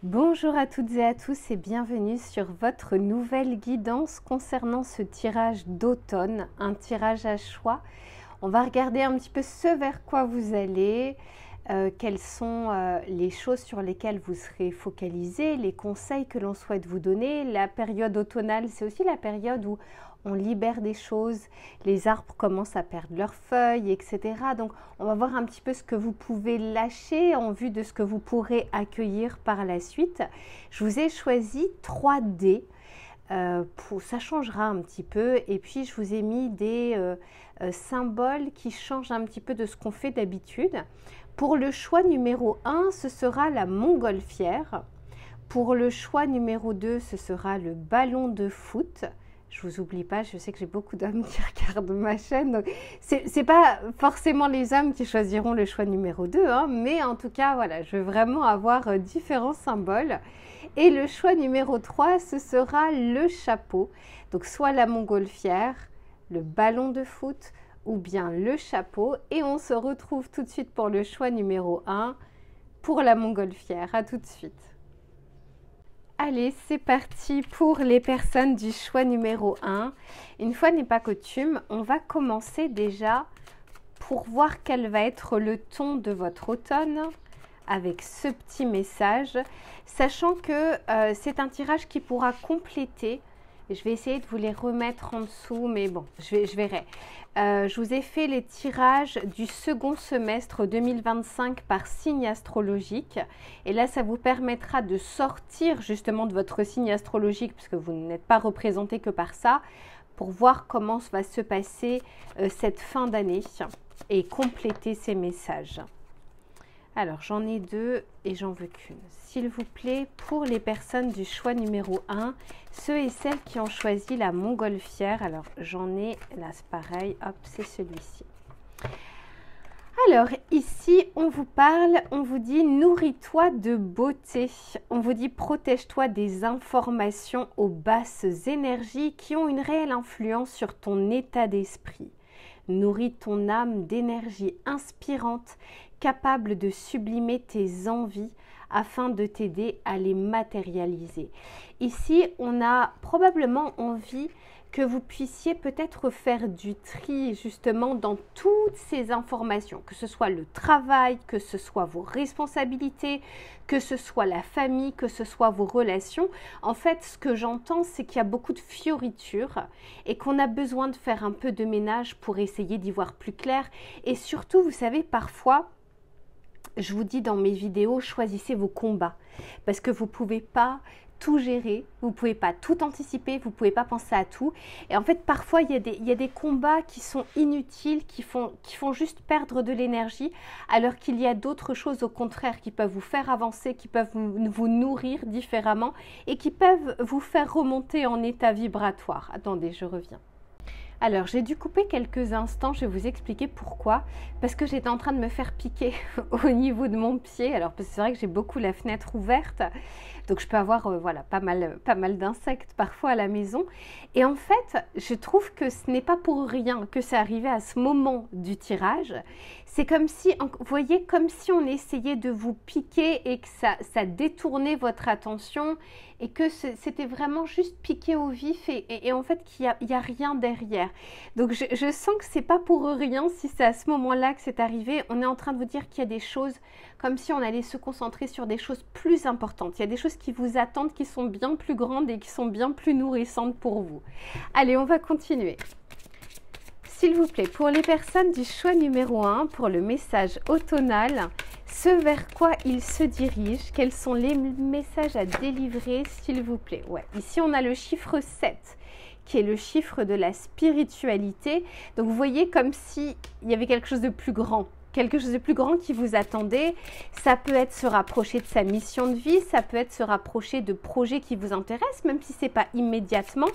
Bonjour à toutes et à tous et bienvenue sur votre nouvelle guidance concernant ce tirage d'automne, un tirage à choix. On va regarder un petit peu ce vers quoi vous allez, quelles sont les choses sur lesquelles vous serez focalisé, les conseils que l'on souhaite vous donner. La période automnale, c'est aussi la période où on libère des choses, les arbres commencent à perdre leurs feuilles, etc. Donc, on va voir un petit peu ce que vous pouvez lâcher en vue de ce que vous pourrez accueillir par la suite. Je vous ai choisi 3 dés. Ça changera un petit peu. Et puis, je vous ai mis des symboles qui changent un petit peu de ce qu'on fait d'habitude. Pour le choix numéro 1, ce sera la montgolfière. Pour le choix numéro 2, ce sera le ballon de foot. Je vous oublie pas, je sais que j'ai beaucoup d'hommes qui regardent ma chaîne, donc c'est pas forcément les hommes qui choisiront le choix numéro 2, hein, mais en tout cas, voilà, je veux vraiment avoir différents symboles. Et le choix numéro 3, ce sera le chapeau, donc soit la montgolfière, le ballon de foot ou bien le chapeau. Et on se retrouve tout de suite pour le choix numéro 1, pour la montgolfière. À tout de suite. Allez, c'est parti pour les personnes du choix numéro 1. Une fois n'est pas coutume, on va commencer déjà pour voir quel va être le ton de votre automne avec ce petit message, sachant que c'est un tirage qui pourra compléter. Je vais essayer de vous les remettre en dessous, mais bon, je verrai. Je vous ai fait les tirages du second semestre 2025 par signe astrologique. Et là, ça vous permettra de sortir justement de votre signe astrologique, puisque vous n'êtes pas représenté que par ça, pour voir comment va se passer cette fin d'année et compléter ces messages. Alors, j'en ai 2 et j'en veux qu'une. S'il vous plaît, pour les personnes du choix numéro 1, ceux et celles qui ont choisi la montgolfière, alors j'en ai, là c'est pareil, hop, c'est celui-ci. Alors, ici, on vous parle, on vous dit nourris-toi de beauté. On vous dit protège-toi des informations aux basses énergies qui ont une réelle influence sur ton état d'esprit. Nourris ton âme d'énergie inspirante, capable de sublimer tes envies afin de t'aider à les matérialiser. Ici, on a probablement envie que vous puissiez peut-être faire du tri justement dans toutes ces informations, que ce soit le travail, que ce soit vos responsabilités, que ce soit la famille, que ce soit vos relations. En fait, ce que j'entends, c'est qu'il y a beaucoup de fioritures et qu'on a besoin de faire un peu de ménage pour essayer d'y voir plus clair. Et surtout, vous savez, parfois, je vous dis dans mes vidéos, choisissez vos combats parce que vous ne pouvez pas tout gérer, vous ne pouvez pas tout anticiper, vous ne pouvez pas penser à tout. Et en fait, parfois, il y a des combats qui sont inutiles, qui font juste perdre de l'énergie, alors qu'il y a d'autres choses au contraire qui peuvent vous faire avancer, qui peuvent vous nourrir différemment et qui peuvent vous faire remonter en état vibratoire. Attendez, je reviens. Alors, j'ai dû couper quelques instants, je vais vous expliquer pourquoi. Parce que j'étais en train de me faire piquer au niveau de mon pied. Alors, parce que c'est vrai que j'ai beaucoup la fenêtre ouverte. Donc, je peux avoir voilà, pas mal d'insectes parfois à la maison. Et en fait, je trouve que ce n'est pas pour rien que c'est arrivé à ce moment du tirage. C'est comme si, vous voyez, comme si on essayait de vous piquer et que ça détournait votre attention et que c'était vraiment juste piqué au vif et en fait qu'il n'y a rien derrière. Donc je sens que c'est pas pour rien si c'est à ce moment-là que c'est arrivé. On est en train de vous dire qu'il y a des choses comme si on allait se concentrer sur des choses plus importantes. Il y a des choses qui vous attendent, qui sont bien plus grandes et qui sont bien plus nourrissantes pour vous. Allez, on va continuer. S'il vous plaît, pour les personnes du choix numéro 1, pour le message automnal, ce vers quoi il se dirige, quels sont les messages à délivrer, s'il vous plaît. Ouais, ici, on a le chiffre 7, qui est le chiffre de la spiritualité. Donc, vous voyez comme s'il y avait quelque chose de plus grand. Quelque chose de plus grand qui vous attendait. Ça peut être se rapprocher de sa mission de vie, ça peut être se rapprocher de projets qui vous intéressent, même si ce n'est pas immédiatement.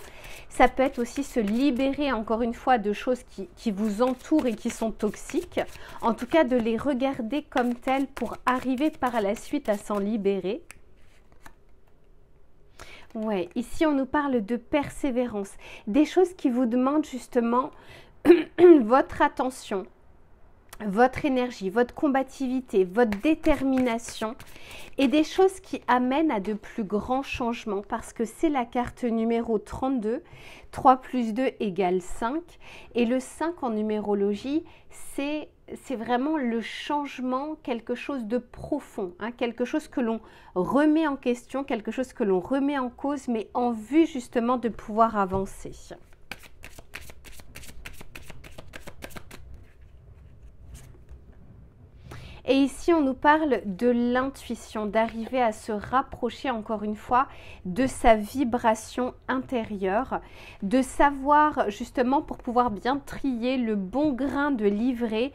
Ça peut être aussi se libérer, encore une fois, de choses qui vous entourent et qui sont toxiques. En tout cas, de les regarder comme telles pour arriver par la suite à s'en libérer. Ouais, ici, on nous parle de persévérance. Des choses qui vous demandent justement votre attention. votre énergie, votre combativité, votre détermination et des choses qui amènent à de plus grands changements parce que c'est la carte numéro 32, 3 plus 2 égale 5 et le 5 en numérologie, c'est vraiment le changement, quelque chose de profond, hein, quelque chose que l'on remet en question, quelque chose que l'on remet en cause mais en vue justement de pouvoir avancer. Et ici, on nous parle de l'intuition, d'arriver à se rapprocher encore une fois de sa vibration intérieure, de savoir justement pour pouvoir bien trier le bon grain de livret,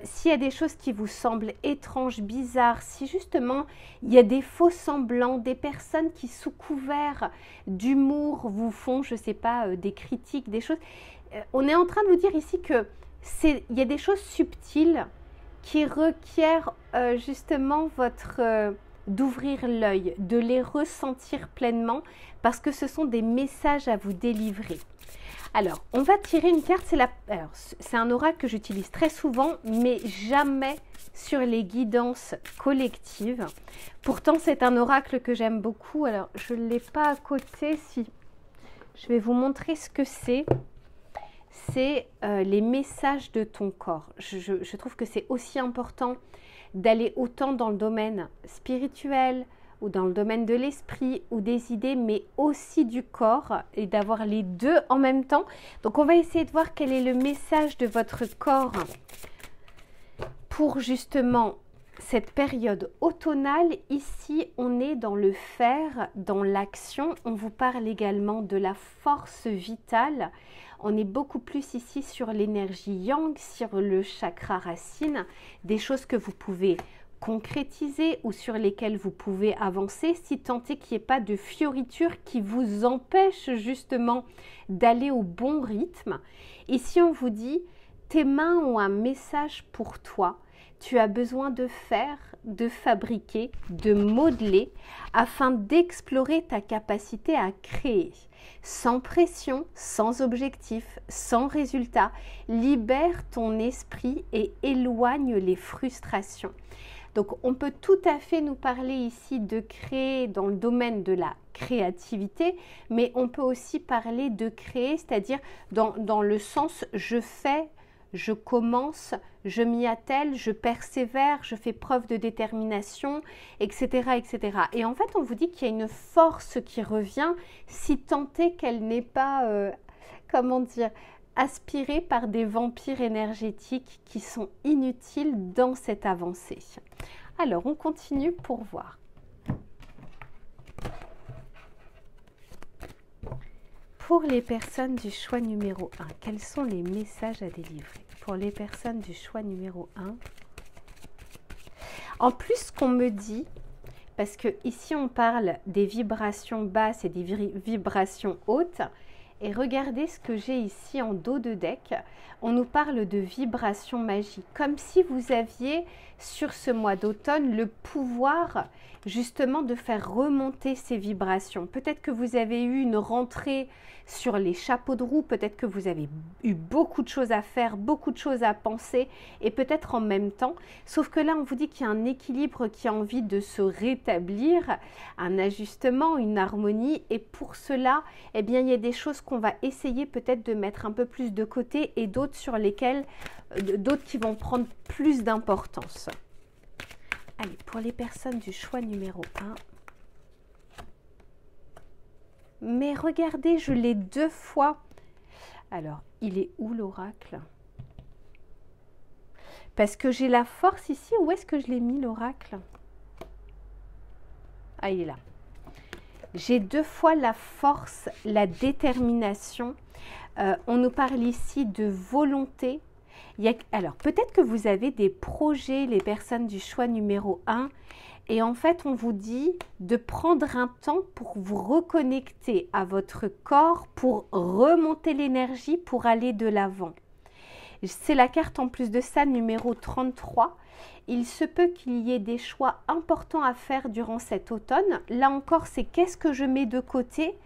s'il y a des choses qui vous semblent étranges, bizarres, si justement il y a des faux semblants, des personnes qui sous couvert d'humour vous font, je ne sais pas, des critiques, des choses. On est en train de vous dire ici que il y a des choses subtiles qui requièrent justement d'ouvrir l'œil, de les ressentir pleinement parce que ce sont des messages à vous délivrer. Alors, on va tirer une carte, c'est un oracle que j'utilise très souvent, mais jamais sur les guidances collectives. Pourtant, c'est un oracle que j'aime beaucoup. Alors, je ne l'ai pas à côté, si je vais vous montrer ce que c'est. C'est les messages de ton corps. Je trouve que c'est aussi important d'aller autant dans le domaine spirituel ou dans le domaine de l'esprit ou des idées, mais aussi du corps et d'avoir les deux en même temps. Donc, on va essayer de voir quel est le message de votre corps pour justement cette période automnale. Ici, on est dans le faire, dans l'action. On vous parle également de la force vitale. On est beaucoup plus ici sur l'énergie yang, sur le chakra racine, des choses que vous pouvez concrétiser ou sur lesquelles vous pouvez avancer, si tant est qu'il n'y ait pas de fioritures qui vous empêchent justement d'aller au bon rythme. Ici, on vous dit, tes mains ont un message pour toi. Tu as besoin de faire, de fabriquer, de modeler afin d'explorer ta capacité à créer. Sans pression, sans objectif, sans résultat, libère ton esprit et éloigne les frustrations. Donc, on peut tout à fait nous parler ici de créer dans le domaine de la créativité, mais on peut aussi parler de créer, c'est-à-dire dans le sens je fais, je commence, je m'y attelle, je persévère, je fais preuve de détermination, etc., etc. Et en fait, on vous dit qu'il y a une force qui revient, si tant est qu'elle n'est pas, comment dire, aspirée par des vampires énergétiques qui sont inutiles dans cette avancée. Alors, on continue pour voir. Pour les personnes du choix numéro 1, quels sont les messages à délivrer? Pour les personnes du choix numéro 1. En plus, ce qu'on me dit, parce que ici on parle des vibrations basses et des vibrations hautes, et regardez ce que j'ai ici en dos de deck, on nous parle de vibrations magiques, comme si vous aviez sur ce mois d'automne le pouvoir justement de faire remonter ces vibrations. Peut-être que vous avez eu une rentrée sur les chapeaux de roue, peut-être que vous avez eu beaucoup de choses à faire, beaucoup de choses à penser et peut-être en même temps. Sauf que là, on vous dit qu'il y a un équilibre qui a envie de se rétablir, un ajustement, une harmonie et pour cela, eh bien, il y a des choses qu'on va essayer peut-être de mettre un peu plus de côté et d'autres sur lesquelles, d'autres qui vont prendre plus d'importance. Allez, pour les personnes du choix numéro 1. Mais regardez, je l'ai 2 fois. Alors, il est où l'oracle? Parce que j'ai la force ici. Où est-ce que je l'ai mis l'oracle? Ah, il est là. J'ai 2 fois la force, la détermination. On nous parle ici de volonté. Alors, peut-être que vous avez des projets, les personnes du choix numéro 1, et en fait, on vous dit de prendre un temps pour vous reconnecter à votre corps, pour remonter l'énergie, pour aller de l'avant. C'est la carte en plus de ça, numéro 33. Il se peut qu'il y ait des choix importants à faire durant cet automne. Là encore, c'est qu'est-ce que je mets de côté ?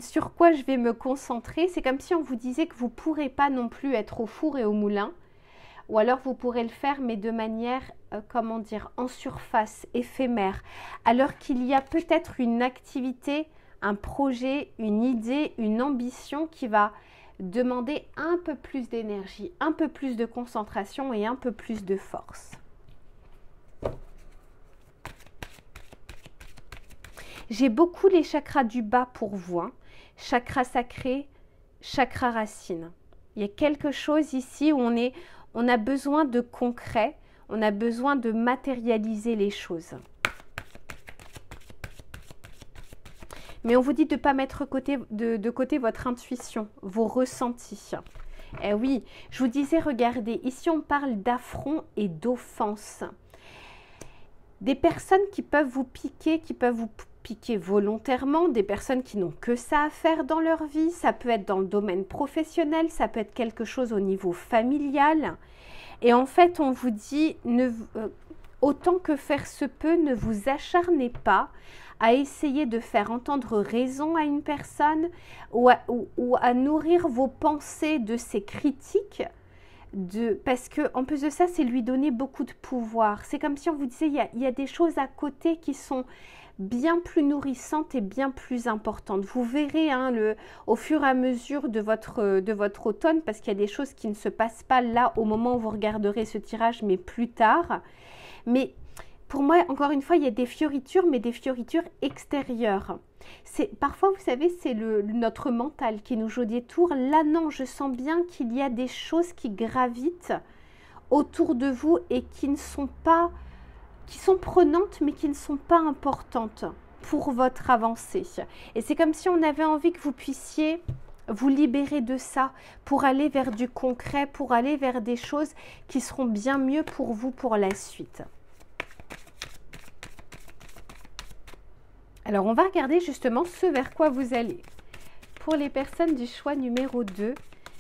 Sur quoi je vais me concentrer? C'est comme si on vous disait que vous ne pourrez pas non plus être au four et au moulin, Ou alors vous pourrez le faire, mais de manière, comment dire, en surface, éphémère. Alors qu'il y a peut-être une activité, un projet, une idée, une ambition qui va demander un peu plus d'énergie, un peu plus de concentration et un peu plus de force. J'ai beaucoup les chakras du bas pour vous, hein. Chakra sacré, chakra racine. Il y a quelque chose ici où on a besoin de concret, on a besoin de matérialiser les choses. Mais on vous dit de ne pas mettre de côté votre intuition, vos ressentis. Eh oui, je vous disais, regardez, ici on parle d'affront et d'offense. Des personnes qui peuvent vous piquer, volontairement, des personnes qui n'ont que ça à faire dans leur vie. Ça peut être dans le domaine professionnel, ça peut être quelque chose au niveau familial. Et en fait, on vous dit, autant que faire se peut, ne vous acharnez pas à essayer de faire entendre raison à une personne ou à nourrir vos pensées de ses critiques. Parce qu'en plus de ça, c'est lui donner beaucoup de pouvoir. C'est comme si on vous disait, il y a des choses à côté qui sont bien plus nourrissantes et bien plus importantes. Vous verrez hein, au fur et à mesure de votre automne, parce qu'il y a des choses qui ne se passent pas là au moment où vous regarderez ce tirage, mais plus tard. Mais pour moi, encore une fois, il y a des fioritures, mais des fioritures extérieures. Parfois, vous savez, c'est notre mental qui nous joue des tours. Là, non, je sens bien qu'il y a des choses qui gravitent autour de vous et qui sont prenantes, mais qui ne sont pas importantes pour votre avancée. Et c'est comme si on avait envie que vous puissiez vous libérer de ça pour aller vers du concret, pour aller vers des choses qui seront bien mieux pour vous pour la suite. Alors, on va regarder justement ce vers quoi vous allez. Pour les personnes du choix numéro 2,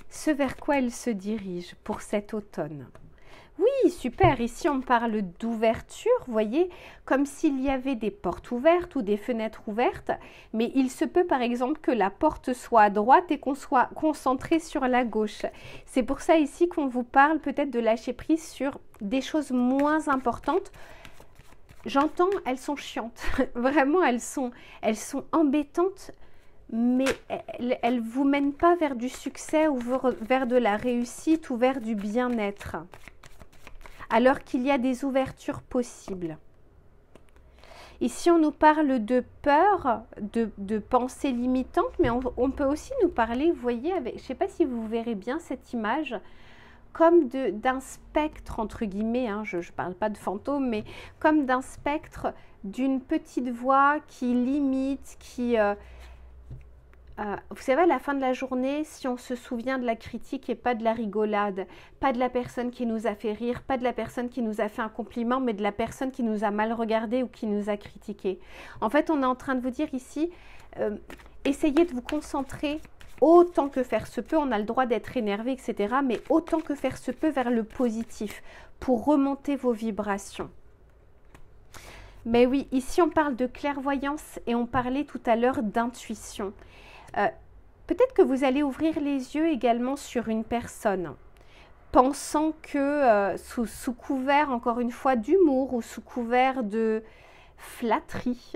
ce vers quoi elles se dirigent pour cet automne. Oui, super. Ici, on parle d'ouverture, vous voyez, comme s'il y avait des portes ouvertes ou des fenêtres ouvertes. Mais il se peut, par exemple, que la porte soit à droite et qu'on soit concentré sur la gauche. C'est pour ça ici qu'on vous parle peut-être de lâcher prise sur des choses moins importantes. J'entends, elles sont chiantes. Vraiment, elles sont embêtantes, mais elles ne vous mènent pas vers du succès ou vers de la réussite ou vers du bien-être. Alors qu'il y a des ouvertures possibles. Ici, on nous parle de peur, de pensées limitantes, mais on peut aussi nous parler, vous voyez, je ne sais pas si vous verrez bien cette image, comme d'un spectre, entre guillemets, hein, je ne parle pas de fantôme, mais comme d'un spectre, d'une petite voix qui limite, vous savez, à la fin de la journée, si on se souvient de la critique et pas de la rigolade, pas de la personne qui nous a fait rire, pas de la personne qui nous a fait un compliment, mais de la personne qui nous a mal regardé ou qui nous a critiqué. En fait, on est en train de vous dire ici, essayez de vous concentrer autant que faire se peut, on a le droit d'être énervé, etc. Mais autant que faire se peut vers le positif pour remonter vos vibrations. Mais oui, ici on parle de clairvoyance et on parlait tout à l'heure d'intuition. Peut-être que vous allez ouvrir les yeux également sur une personne, pensant que sous couvert, encore une fois, d'humour ou sous couvert de flatterie,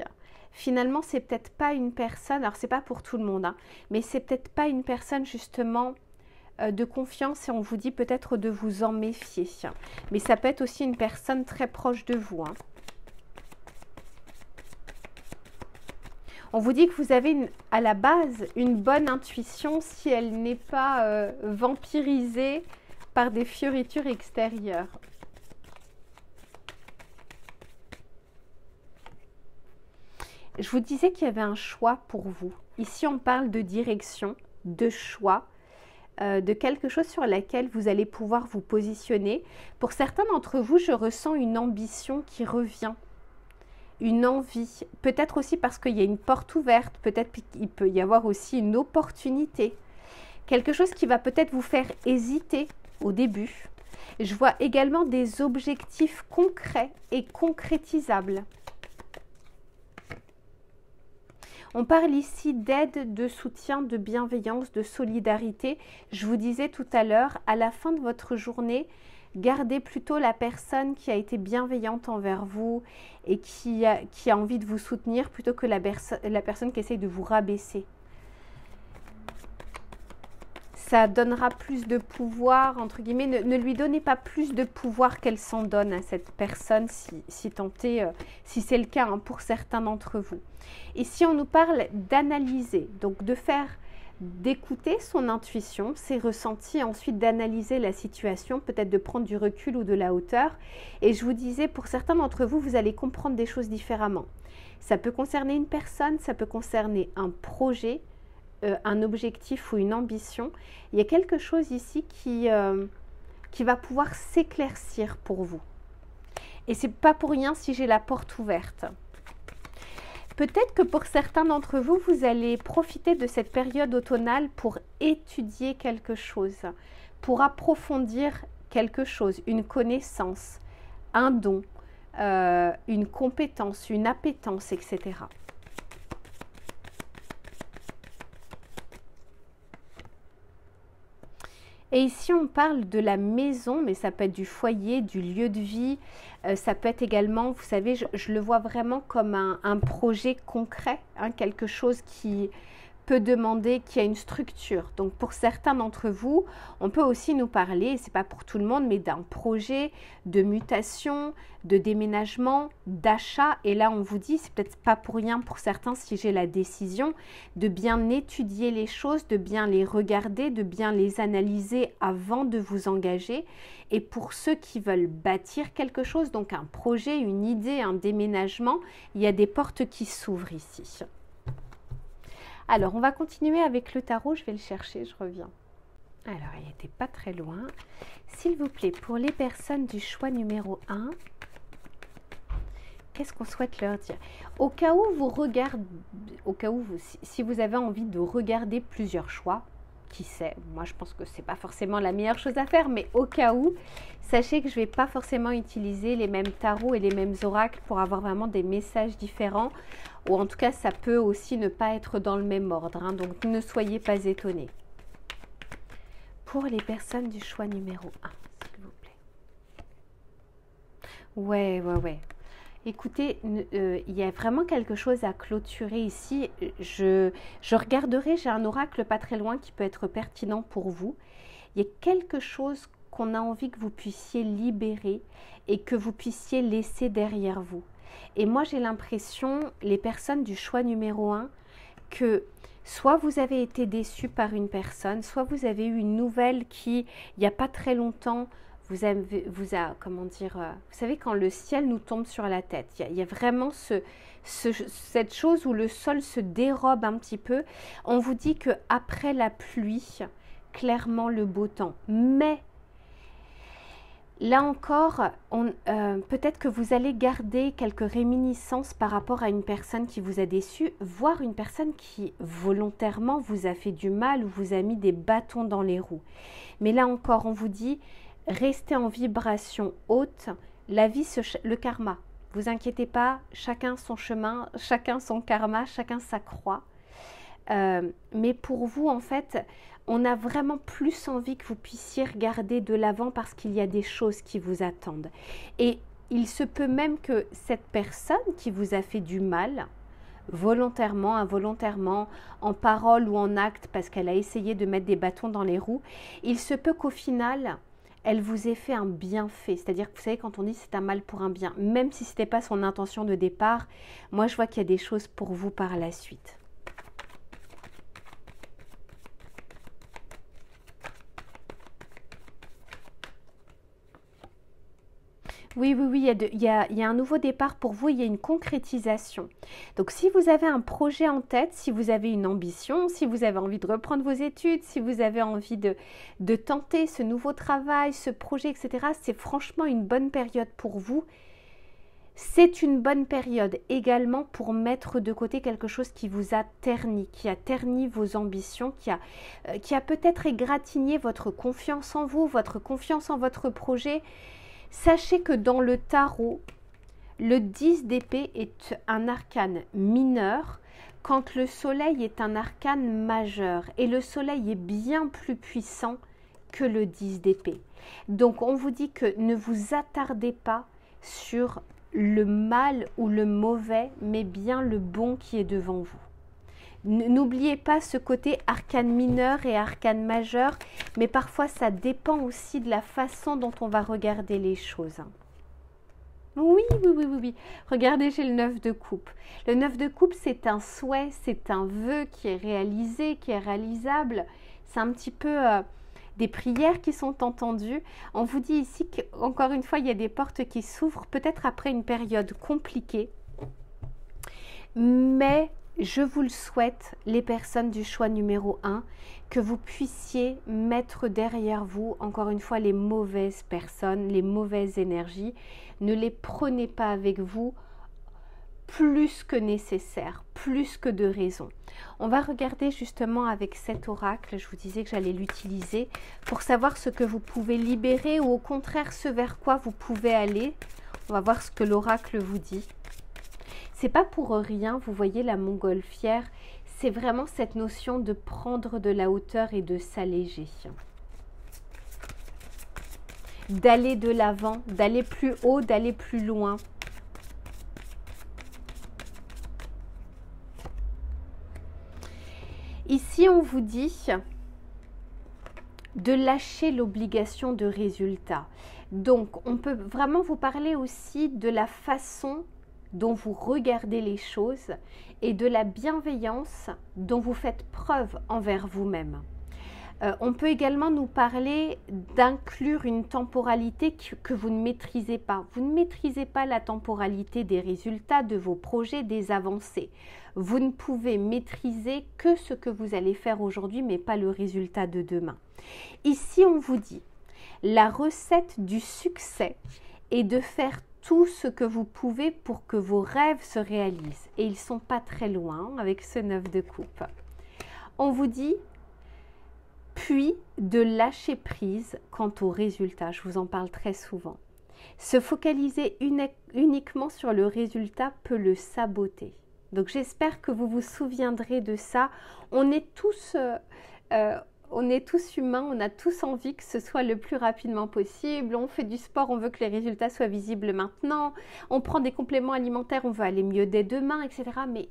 finalement, c'est peut-être pas une personne, alors c'est pas pour tout le monde, hein, mais c'est peut-être pas une personne justement de confiance et on vous dit peut-être de vous en méfier. Mais ça peut être aussi une personne très proche de vous. Hein. On vous dit que vous avez à la base une bonne intuition si elle n'est pas vampirisée par des fioritures extérieures. Je vous disais qu'il y avait un choix pour vous. Ici, on parle de direction, de choix, de quelque chose sur laquelle vous allez pouvoir vous positionner. Pour certains d'entre vous, je ressens une ambition qui revient, une envie. Peut-être aussi parce qu'il y a une porte ouverte, peut-être qu'il peut y avoir aussi une opportunité. Quelque chose qui va peut-être vous faire hésiter au début. Je vois également des objectifs concrets et concrétisables. On parle ici d'aide, de soutien, de bienveillance, de solidarité. Je vous disais tout à l'heure, à la fin de votre journée, Gardez plutôt la personne qui a été bienveillante envers vous et qui a envie de vous soutenir plutôt que la personne qui essaye de vous rabaisser. Ça donnera plus de pouvoir, entre guillemets. Ne lui donnez pas plus de pouvoir qu'elle s'en donne à cette personne, si c'est le cas, hein, pour certains d'entre vous. Et si on nous parle d'analyser, donc d'écouter son intuition, ses ressentis, ensuite d'analyser la situation, peut-être de prendre du recul ou de la hauteur. Et je vous disais, pour certains d'entre vous, vous allez comprendre des choses différemment. Ça peut concerner une personne, ça peut concerner un projet, un objectif ou une ambition. Il y a quelque chose ici qui va pouvoir s'éclaircir pour vous. Et c'est pas pour rien si j'ai la porte ouverte. Peut-être que pour certains d'entre vous, vous allez profiter de cette période automnale pour étudier quelque chose, pour approfondir quelque chose, une connaissance, un don, une compétence, une appétence, etc. Et ici, on parle de la maison, mais ça peut être du foyer, du lieu de vie. Ça peut être également, vous savez, je le vois vraiment comme un projet concret, hein, quelque chose qui peut demander, qui a une structure. Donc, pour certains d'entre vous, on peut aussi nous parler, c'est pas pour tout le monde, mais d'un projet de mutation, de déménagement, d'achat. Et là, on vous dit, c'est peut-être pas pour rien pour certains si j'ai la décision de bien étudier les choses, de bien les regarder, de bien les analyser avant de vous engager. Et pour ceux qui veulent bâtir quelque chose, donc un projet, une idée, un déménagement, il y a des portes qui s'ouvrent ici. Alors, on va continuer avec le tarot. Je vais le chercher, je reviens. Alors, il n'était pas très loin. S'il vous plaît, pour les personnes du choix numéro 1, qu'est-ce qu'on souhaite leur dire? Au cas où vous regardez, si vous avez envie de regarder plusieurs choix, qui sait, moi je pense que ce n'est pas forcément la meilleure chose à faire, mais au cas où, sachez que je ne vais pas forcément utiliser les mêmes tarots et les mêmes oracles pour avoir vraiment des messages différents, ou en tout cas ça peut aussi ne pas être dans le même ordre, hein, donc ne soyez pas étonnés. Pour les personnes du choix numéro 1, s'il vous plaît. Ouais. Écoutez, il y a vraiment quelque chose à clôturer ici. Je regarderai, j'ai un oracle pas très loin qui peut être pertinent pour vous. Il y a quelque chose qu'on a envie que vous puissiez libérer et que vous puissiez laisser derrière vous. Et moi, j'ai l'impression, les personnes du choix numéro 1, que soit vous avez été déçus par une personne, soit vous avez eu une nouvelle qui, il n'y a pas très longtemps, vous savez, quand le ciel nous tombe sur la tête, il y a vraiment cette chose où le sol se dérobe un petit peu. On vous dit qu'après la pluie, clairement le beau temps. Mais là encore, peut-être que vous allez garder quelques réminiscences par rapport à une personne qui vous a déçu, voire une personne qui volontairement vous a fait du mal ou vous a mis des bâtons dans les roues. Mais là encore, on vous dit, restez en vibration haute, la vie, le karma. Vous inquiétez pas, chacun son chemin, chacun son karma, chacun sa croix. Mais pour vous, en fait, on a vraiment plus envie que vous puissiez regarder de l'avant parce qu'il y a des choses qui vous attendent. Et il se peut même que cette personne qui vous a fait du mal, volontairement, involontairement, en parole ou en acte, parce qu'elle a essayé de mettre des bâtons dans les roues, il se peut qu'au final, elle vous ait fait un bienfait. C'est-à-dire que vous savez, quand on dit c'est un mal pour un bien, même si ce n'était pas son intention de départ, moi je vois qu'il y a des choses pour vous par la suite. Oui, il y a un nouveau départ pour vous, il y a une concrétisation. Donc, si vous avez un projet en tête, si vous avez une ambition, si vous avez envie de reprendre vos études, si vous avez envie de tenter ce nouveau travail, ce projet, etc., c'est franchement une bonne période pour vous. C'est une bonne période également pour mettre de côté quelque chose qui vous a terni, qui a terni vos ambitions, qui a peut-être égratigné votre confiance en vous, votre confiance en votre projet. Sachez que dans le tarot, le 10 d'épée est un arcane mineur quand le soleil est un arcane majeur. Et le soleil est bien plus puissant que le 10 d'épée. Donc, on vous dit que ne vous attardez pas sur le mal ou le mauvais, mais bien le bon qui est devant vous. N'oubliez pas ce côté arcane mineur et arcane majeur, mais parfois ça dépend aussi de la façon dont on va regarder les choses. Oui, oui, oui, oui, oui. Regardez, j'ai le 9 de coupe. Le 9 de coupe, c'est un souhait, c'est un vœu qui est réalisé, qui est réalisable. C'est un petit peu des prières qui sont entendues. On vous dit ici qu'encore une fois, il y a des portes qui s'ouvrent, peut-être après une période compliquée. Mais je vous le souhaite, les personnes du choix numéro 1, que vous puissiez mettre derrière vous, encore une fois, les mauvaises personnes, les mauvaises énergies. Ne les prenez pas avec vous plus que nécessaire, plus que de raison. On va regarder justement avec cet oracle, je vous disais que j'allais l'utiliser, pour savoir ce que vous pouvez libérer ou au contraire ce vers quoi vous pouvez aller. On va voir ce que l'oracle vous dit. C'est pas pour rien, vous voyez la montgolfière, c'est vraiment cette notion de prendre de la hauteur et de s'alléger. D'aller de l'avant, d'aller plus haut, d'aller plus loin. Ici, on vous dit de lâcher l'obligation de résultat. Donc, on peut vraiment vous parler aussi de la façon dont vous regardez les choses et de la bienveillance dont vous faites preuve envers vous-même. On peut également nous parler d'inclure une temporalité que vous ne maîtrisez pas. Vous ne maîtrisez pas la temporalité des résultats de vos projets, des avancées. Vous ne pouvez maîtriser que ce que vous allez faire aujourd'hui, mais pas le résultat de demain. Ici, on vous dit, la recette du succès est de faire tout ce que vous pouvez pour que vos rêves se réalisent. Et ils ne sont pas très loin avec ce 9 de coupe. On vous dit, puis de lâcher prise quant au résultat. Je vous en parle très souvent. Se focaliser uniquement sur le résultat peut le saboter. Donc j'espère que vous vous souviendrez de ça. On est tous humains, on a tous envie que ce soit le plus rapidement possible. On fait du sport, on veut que les résultats soient visibles maintenant. On prend des compléments alimentaires, on veut aller mieux dès demain, etc. Mais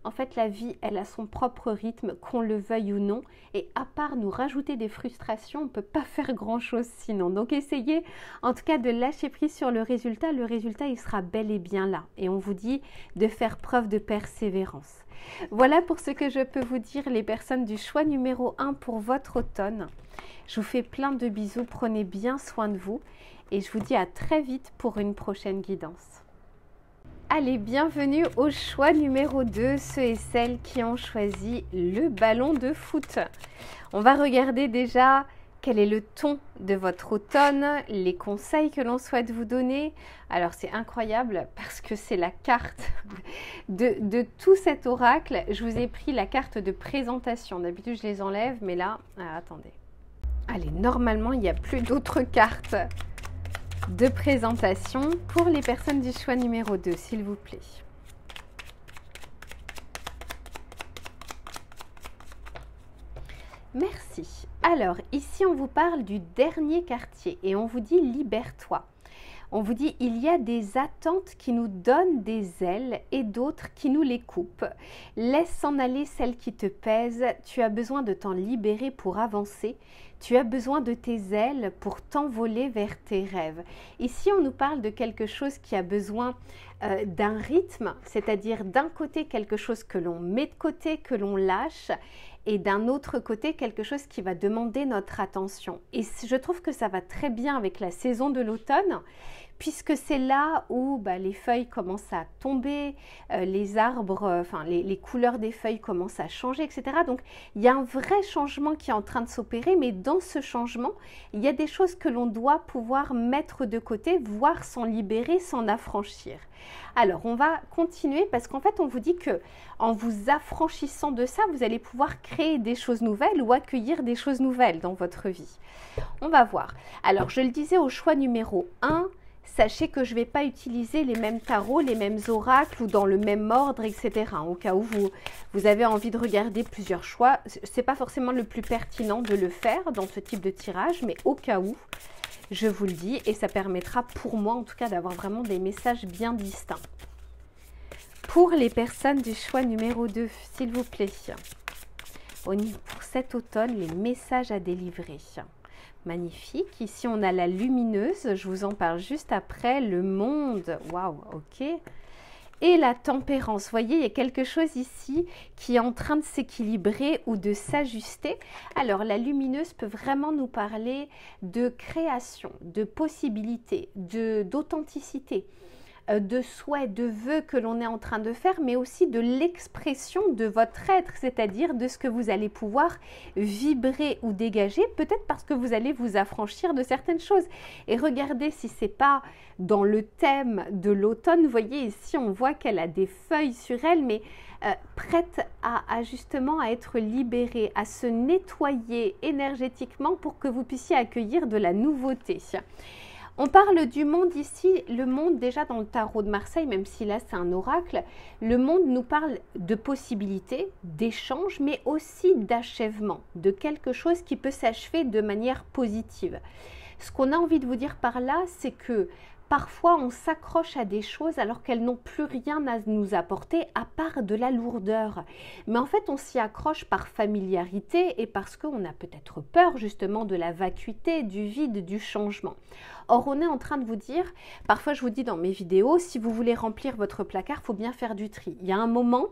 en fait, la vie, elle a son propre rythme, qu'on le veuille ou non. Et à part nous rajouter des frustrations, on ne peut pas faire grand-chose sinon. Donc, essayez en tout cas de lâcher prise sur le résultat. Le résultat, il sera bel et bien là. Et on vous dit de faire preuve de persévérance. Voilà pour ce que je peux vous dire, les personnes du choix numéro 1 pour votre automne. Je vous fais plein de bisous, prenez bien soin de vous. Et je vous dis à très vite pour une prochaine guidance. Allez, bienvenue au choix numéro 2, ceux et celles qui ont choisi le ballon de foot. On va regarder déjà quel est le ton de votre automne, les conseils que l'on souhaite vous donner. Alors c'est incroyable parce que c'est la carte de tout cet oracle. Je vous ai pris la carte de présentation. D'habitude je les enlève, mais là, attendez. Allez, normalement il n'y a plus d'autres cartes de présentation pour les personnes du choix numéro 2, s'il vous plaît. Merci. Alors, ici, on vous parle du dernier quartier et on vous dit « libère-toi ». On vous dit « il y a des attentes qui nous donnent des ailes et d'autres qui nous les coupent. Laisse s'en aller celles qui te pèsent. Tu as besoin de t'en libérer pour avancer. Tu as besoin de tes ailes pour t'envoler vers tes rêves. » Ici, on nous parle de quelque chose qui a besoin d'un rythme, c'est-à-dire d'un côté quelque chose que l'on met de côté, que l'on lâche, et d'un autre côté quelque chose qui va demander notre attention. Et je trouve que ça va très bien avec la saison de l'automne, puisque c'est là où les feuilles commencent à tomber, les arbres, les couleurs des feuilles commencent à changer, etc. Donc, il y a un vrai changement qui est en train de s'opérer, mais dans ce changement, il y a des choses que l'on doit pouvoir mettre de côté, voire s'en libérer, s'en affranchir. Alors, on va continuer parce qu'en fait, on vous dit que en vous affranchissant de ça, vous allez pouvoir créer des choses nouvelles ou accueillir des choses nouvelles dans votre vie. On va voir. Alors, je le disais au choix numéro 1, sachez que je ne vais pas utiliser les mêmes tarots, les mêmes oracles ou dans le même ordre, etc. Au cas où vous avez envie de regarder plusieurs choix, ce n'est pas forcément le plus pertinent de le faire dans ce type de tirage, mais au cas où, Je vous le dis, et ça permettra pour moi en tout cas d'avoir vraiment des messages bien distincts. Pour les personnes du choix numéro 2, s'il vous plaît, pour cet automne, les messages à délivrer. Magnifique. Ici, on a la lumineuse. Je vous en parle juste après. Le monde. Waouh, ok. Et la tempérance. Vous voyez, il y a quelque chose ici qui est en train de s'équilibrer ou de s'ajuster. Alors, la lumineuse peut vraiment nous parler de création, de possibilité, d'authenticité, de souhaits, de vœux que l'on est en train de faire, mais aussi de l'expression de votre être, c'est-à-dire de ce que vous allez pouvoir vibrer ou dégager, peut-être parce que vous allez vous affranchir de certaines choses. Et regardez si ce n'est pas dans le thème de l'automne, vous voyez ici, on voit qu'elle a des feuilles sur elle, mais prête à justement à être libérée, à se nettoyer énergétiquement pour que vous puissiez accueillir de la nouveauté. On parle du monde ici, le monde déjà dans le tarot de Marseille, même si là c'est un oracle, le monde nous parle de possibilités, d'échanges, mais aussi d'achèvement, de quelque chose qui peut s'achever de manière positive. Ce qu'on a envie de vous dire par là, c'est que parfois on s'accroche à des choses alors qu'elles n'ont plus rien à nous apporter à part de la lourdeur. Mais en fait on s'y accroche par familiarité et parce qu'on a peut-être peur justement de la vacuité, du vide, du changement. Or on est en train de vous dire, parfois je vous dis dans mes vidéos, si vous voulez remplir votre placard, il faut bien faire du tri. Il y a un moment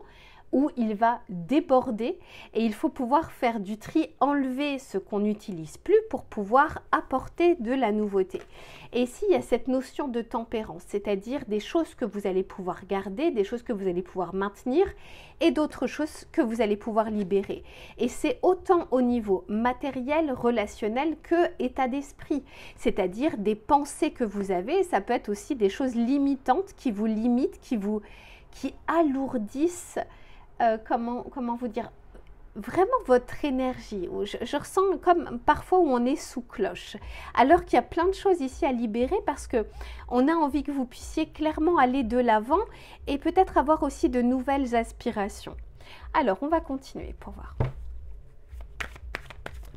où il va déborder et il faut pouvoir faire du tri, enlever ce qu'on n'utilise plus pour pouvoir apporter de la nouveauté. Et ici, il y a cette notion de tempérance, c'est-à-dire des choses que vous allez pouvoir garder, des choses que vous allez pouvoir maintenir et d'autres choses que vous allez pouvoir libérer. Et c'est autant au niveau matériel, relationnel que état d'esprit, c'est-à-dire des pensées que vous avez. Ça peut être aussi des choses limitantes qui vous limitent, qui alourdissent comment vous dire, vraiment votre énergie. Je ressens comme parfois où on est sous cloche, alors qu'il y a plein de choses ici à libérer parce que on a envie que vous puissiez clairement aller de l'avant et peut-être avoir aussi de nouvelles aspirations. Alors, on va continuer pour voir.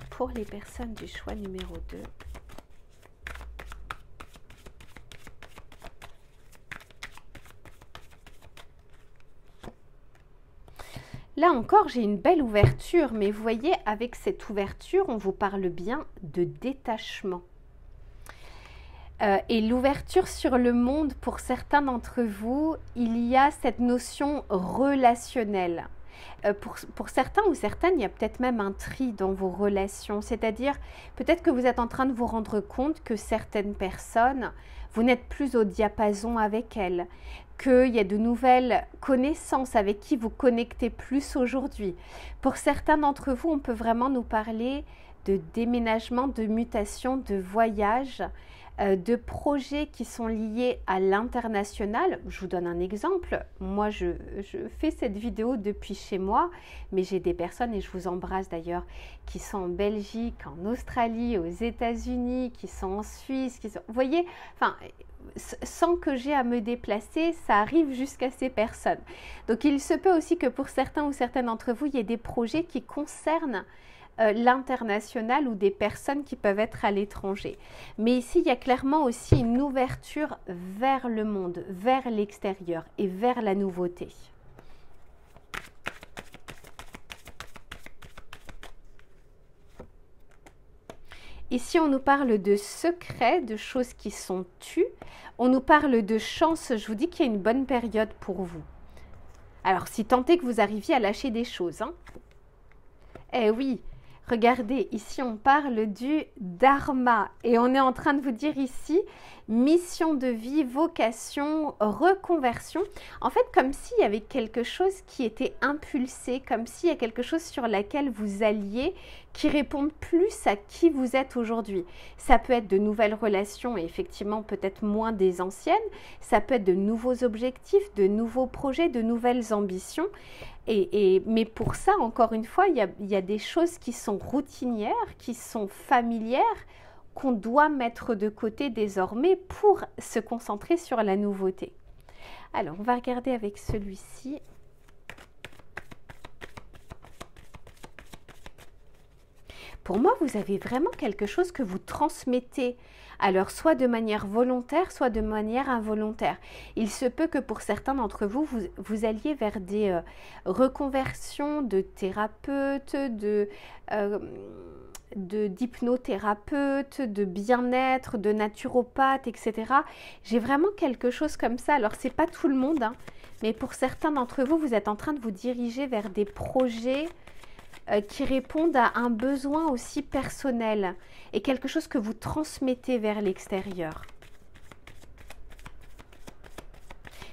Pour les personnes du choix numéro 2. Là encore, j'ai une belle ouverture, mais vous voyez, avec cette ouverture, on vous parle bien de détachement. Et l'ouverture sur le monde, pour certains d'entre vous, il y a cette notion relationnelle. Pour certains ou certaines, il y a peut-être même un tri dans vos relations. C'est-à-dire, peut-être que vous êtes en train de vous rendre compte que certaines personnes, vous n'êtes plus au diapason avec elles, qu'il y a de nouvelles connaissances avec qui vous connectez plus aujourd'hui. Pour certains d'entre vous, on peut vraiment nous parler de déménagement, de mutation, de voyage, de projets qui sont liés à l'international. Je vous donne un exemple. Moi, je fais cette vidéo depuis chez moi, mais j'ai des personnes, et je vous embrasse d'ailleurs, qui sont en Belgique, en Australie, aux États-Unis, qui sont en Suisse, vous voyez, enfin, sans que j'ai à me déplacer, ça arrive jusqu'à ces personnes. Donc, il se peut aussi que pour certains ou certaines d'entre vous, il y ait des projets qui concernent l'international ou des personnes qui peuvent être à l'étranger. Mais ici, il y a clairement aussi une ouverture vers le monde, vers l'extérieur et vers la nouveauté. Ici, on nous parle de secrets, de choses qui sont tues. On nous parle de chance. Je vous dis qu'il y a une bonne période pour vous. Alors, si tant est que vous arriviez à lâcher des choses, hein. Eh oui, regardez, ici on parle du dharma et on est en train de vous dire ici mission de vie, vocation, reconversion. En fait, comme s'il y avait quelque chose qui était impulsé, comme s'il y a quelque chose sur laquelle vous alliez qui répondent plus à qui vous êtes aujourd'hui. Ça peut être de nouvelles relations et effectivement peut-être moins des anciennes. Ça peut être de nouveaux objectifs, de nouveaux projets, de nouvelles ambitions. Mais pour ça, encore une fois, il y a des choses qui sont routinières, qui sont familières, qu'on doit mettre de côté désormais pour se concentrer sur la nouveauté. Alors, on va regarder avec celui-ci. Pour moi, vous avez vraiment quelque chose que vous transmettez. Alors, soit de manière volontaire, soit de manière involontaire. Il se peut que pour certains d'entre vous, vous alliez vers des reconversions de thérapeutes, d'hypnothérapeute, de bien-être, de naturopathe, etc. J'ai vraiment quelque chose comme ça. Alors, c'est pas tout le monde, hein, mais pour certains d'entre vous, vous êtes en train de vous diriger vers des projets qui répondent à un besoin aussi personnel et quelque chose que vous transmettez vers l'extérieur.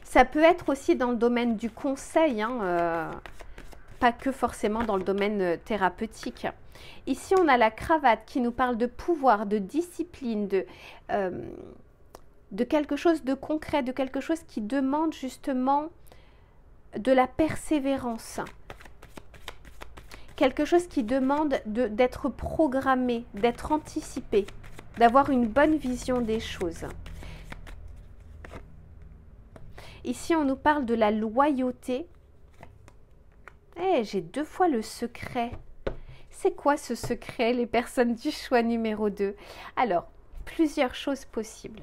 Ça peut être aussi dans le domaine du conseil, hein, pas que forcément dans le domaine thérapeutique. Ici, on a la cravate qui nous parle de pouvoir, de discipline, de quelque chose de concret, de quelque chose qui demande justement de la persévérance. Quelque chose qui demande d'être programmé, d'être anticipé, d'avoir une bonne vision des choses. Ici, on nous parle de la loyauté. J'ai 2 fois le secret. C'est quoi ce secret, les personnes du choix numéro 2? Alors, plusieurs choses possibles.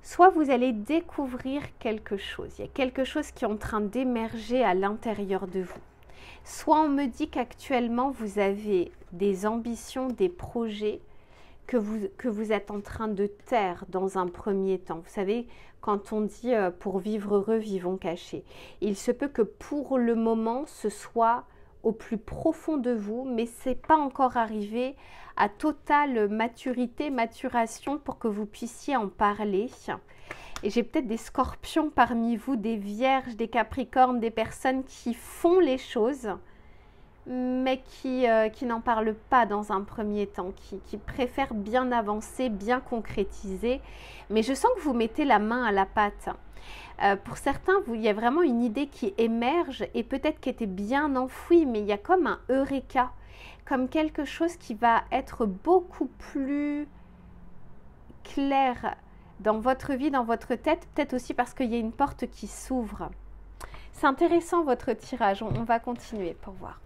Soit vous allez découvrir quelque chose. Il y a quelque chose qui est en train d'émerger à l'intérieur de vous. Soit on me dit qu'actuellement, vous avez des ambitions, des projets que vous êtes en train de taire dans un premier temps. Vous savez, quand on dit pour vivre heureux, vivons cachés. Il se peut que pour le moment, ce soit au plus profond de vous, mais ce n'est pas encore arrivé à totale maturité, maturation pour que vous puissiez en parler. Et j'ai peut-être des scorpions parmi vous, des vierges, des capricornes, des personnes qui font les choses, mais qui n'en parlent pas dans un premier temps, qui préfèrent bien avancer, bien concrétiser. Mais je sens que vous mettez la main à la pâte. Pour certains, il y a vraiment une idée qui émerge et peut-être qui était bien enfouie, mais il y a comme un eureka, comme quelque chose qui va être beaucoup plus clair dans votre vie, dans votre tête, peut-être aussi parce qu'il y a une porte qui s'ouvre. C'est intéressant votre tirage, on va continuer pour voir.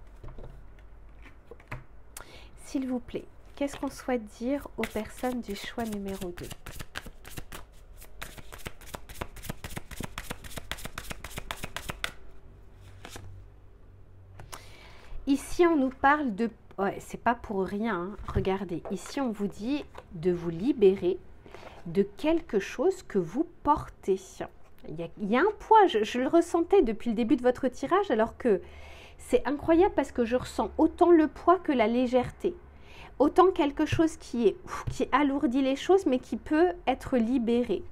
S'il vous plaît, qu'est-ce qu'on souhaite dire aux personnes du choix numéro 2? Ici, on nous parle de... Ouais, c'est pas pour rien, hein. Regardez, ici, on vous dit de vous libérer de quelque chose que vous portez. Il y a un poids, je le ressentais depuis le début de votre tirage, alors que c'est incroyable parce que je ressens autant le poids que la légèreté. Autant quelque chose qui alourdit les choses, mais qui peut être libéré.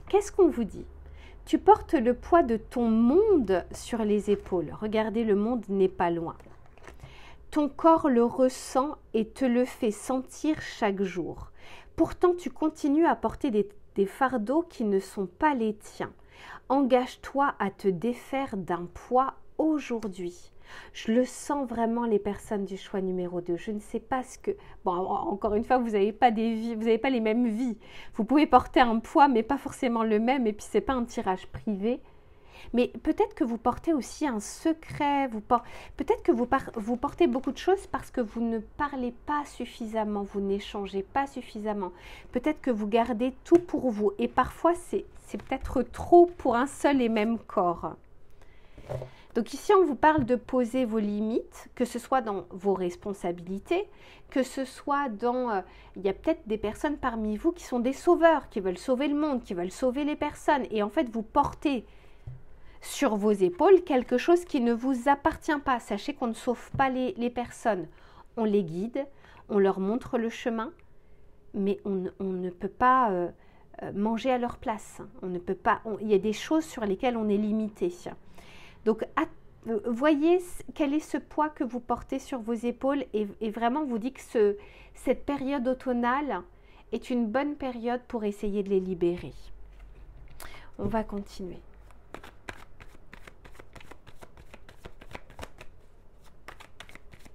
Qu'est-ce qu'on vous dit? Tu portes le poids de ton monde sur les épaules. Regardez, le monde n'est pas loin. Ton corps le ressent et te le fait sentir chaque jour. Pourtant, tu continues à porter des fardeaux qui ne sont pas les tiens. Engage-toi à te défaire d'un poids aujourd'hui. Je le sens vraiment, les personnes du choix numéro 2. Je ne sais pas ce que... Bon, encore une fois, vous n'avez pas des vies, vous n'avez pas les mêmes vies. Vous pouvez porter un poids, mais pas forcément le même. Et puis, ce n'est pas un tirage privé. Mais peut-être que vous portez aussi un secret, peut-être que vous portez beaucoup de choses parce que vous ne parlez pas suffisamment, vous n'échangez pas suffisamment. Peut-être que vous gardez tout pour vous et parfois c'est peut-être trop pour un seul et même corps. Donc ici, on vous parle de poser vos limites, que ce soit dans vos responsabilités, que ce soit dans... il y a peut-être des personnes parmi vous qui sont des sauveurs, qui veulent sauver le monde, qui veulent sauver les personnes et en fait, vous portez sur vos épaules quelque chose qui ne vous appartient pas. Sachez qu'on ne sauve pas les personnes. On les guide, on leur montre le chemin, mais on ne peut pas manger à leur place. On ne peut pas. Il y a des choses sur lesquelles on est limité. Donc, voyez quel est ce poids que vous portez sur vos épaules et vraiment vous dit que cette période automnale est une bonne période pour essayer de les libérer. On va continuer.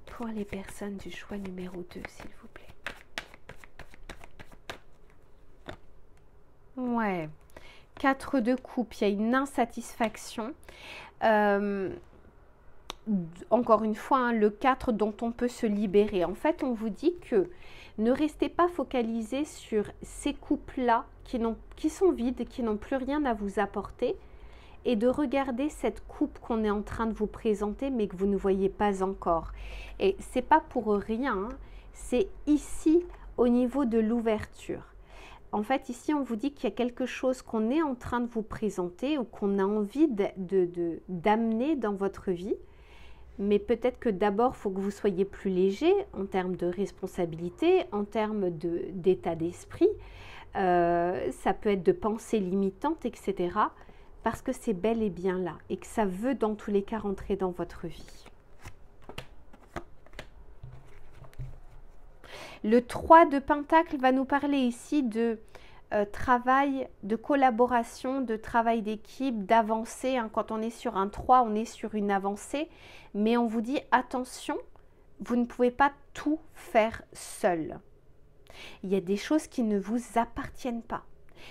Pour les personnes du choix numéro 2, s'il vous plaît. Ouais. 4 de coupe, il y a une insatisfaction. encore une fois, hein, le 4 dont on peut se libérer. En fait, on vous dit que ne restez pas focalisé sur ces coupes-là qui sont vides, qui n'ont plus rien à vous apporter, et de regarder cette coupe qu'on est en train de vous présenter, mais que vous ne voyez pas encore. Et c'est pas pour rien, hein, c'est ici au niveau de l'ouverture. En fait, ici, on vous dit qu'il y a quelque chose qu'on est en train de vous présenter ou qu'on a envie d'amener dans votre vie. Mais peut-être que d'abord, il faut que vous soyez plus léger en termes de responsabilité, en termes d'état d'esprit. Ça peut être de pensées limitantes, etc. Parce que c'est bel et bien là et que ça veut dans tous les cas rentrer dans votre vie. Le 3 de Pentacle va nous parler ici de travail, de collaboration, de travail d'équipe, d'avancée. Hein. Quand on est sur un 3, on est sur une avancée. Mais on vous dit, attention, vous ne pouvez pas tout faire seul. Il y a des choses qui ne vous appartiennent pas.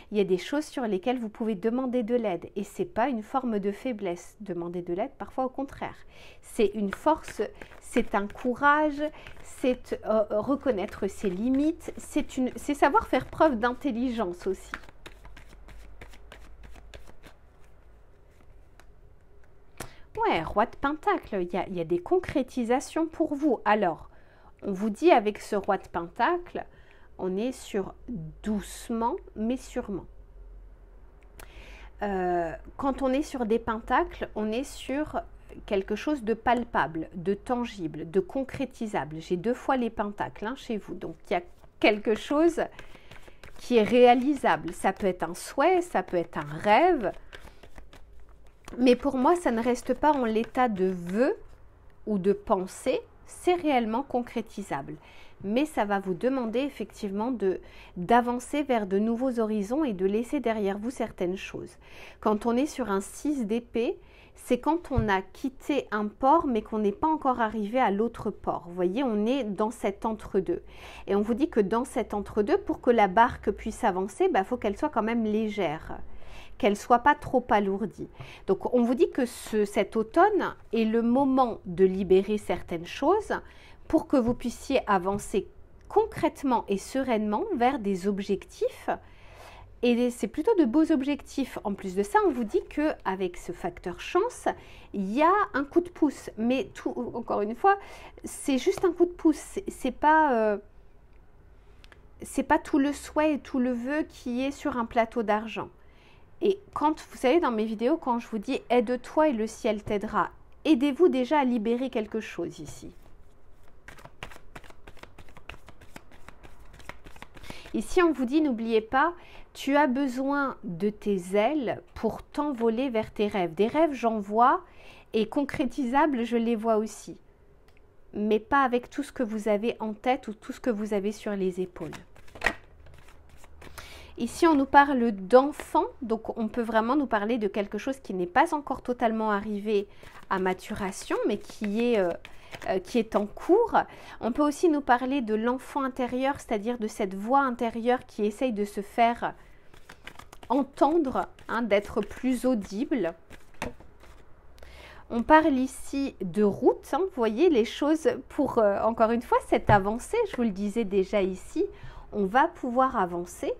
Il y a des choses sur lesquelles vous pouvez demander de l'aide. Et ce n'est pas une forme de faiblesse, demander de l'aide, parfois au contraire. C'est une force, c'est un courage, c'est reconnaître ses limites, c'est savoir faire preuve d'intelligence aussi. Ouais, roi de Pentacle, il y a des concrétisations pour vous. Alors, on vous dit avec ce roi de Pentacle, on est sur doucement mais sûrement. Quand on est sur des pentacles, on est sur quelque chose de palpable, de tangible, de concrétisable. J'ai 2 fois les pentacles hein, chez vous, donc il y a quelque chose qui est réalisable. Ça peut être un souhait, ça peut être un rêve, mais pour moi, ça ne reste pas en l'état de vœu ou de pensée, c'est réellement concrétisable. Mais ça va vous demander effectivement d'avancer vers de nouveaux horizons et de laisser derrière vous certaines choses. Quand on est sur un 6 d'épée, c'est quand on a quitté un port mais qu'on n'est pas encore arrivé à l'autre port. Vous voyez, on est dans cet entre-deux. Et on vous dit que dans cet entre-deux, pour que la barque puisse avancer, il faut qu'elle soit quand même légère, qu'elle ne soit pas trop alourdie. Donc on vous dit que cet automne est le moment de libérer certaines choses pour que vous puissiez avancer concrètement et sereinement vers des objectifs. Et c'est plutôt de beaux objectifs. En plus de ça, on vous dit qu'avec ce facteur chance, il y a un coup de pouce. Mais encore une fois, c'est juste un coup de pouce. C'est pas tout le souhait et tout le vœu qui est sur un plateau d'argent. Et quand, vous savez, dans mes vidéos, quand je vous dis « aide-toi et le ciel t'aidera », aidez-vous déjà à libérer quelque chose ici. Ici, on vous dit, n'oubliez pas, tu as besoin de tes ailes pour t'envoler vers tes rêves. Des rêves, j'en vois, et concrétisables, je les vois aussi. Mais pas avec tout ce que vous avez en tête ou tout ce que vous avez sur les épaules. Ici, on nous parle d'enfant, donc on peut vraiment nous parler de quelque chose qui n'est pas encore totalement arrivé à maturation, mais qui est en cours. On peut aussi nous parler de l'enfant intérieur, c'est-à-dire de cette voix intérieure qui essaye de se faire entendre, hein, d'être plus audible. On parle ici de route, hein, vous voyez les choses pour, encore une fois, cette avancée, je vous le disais déjà ici, on va pouvoir avancer.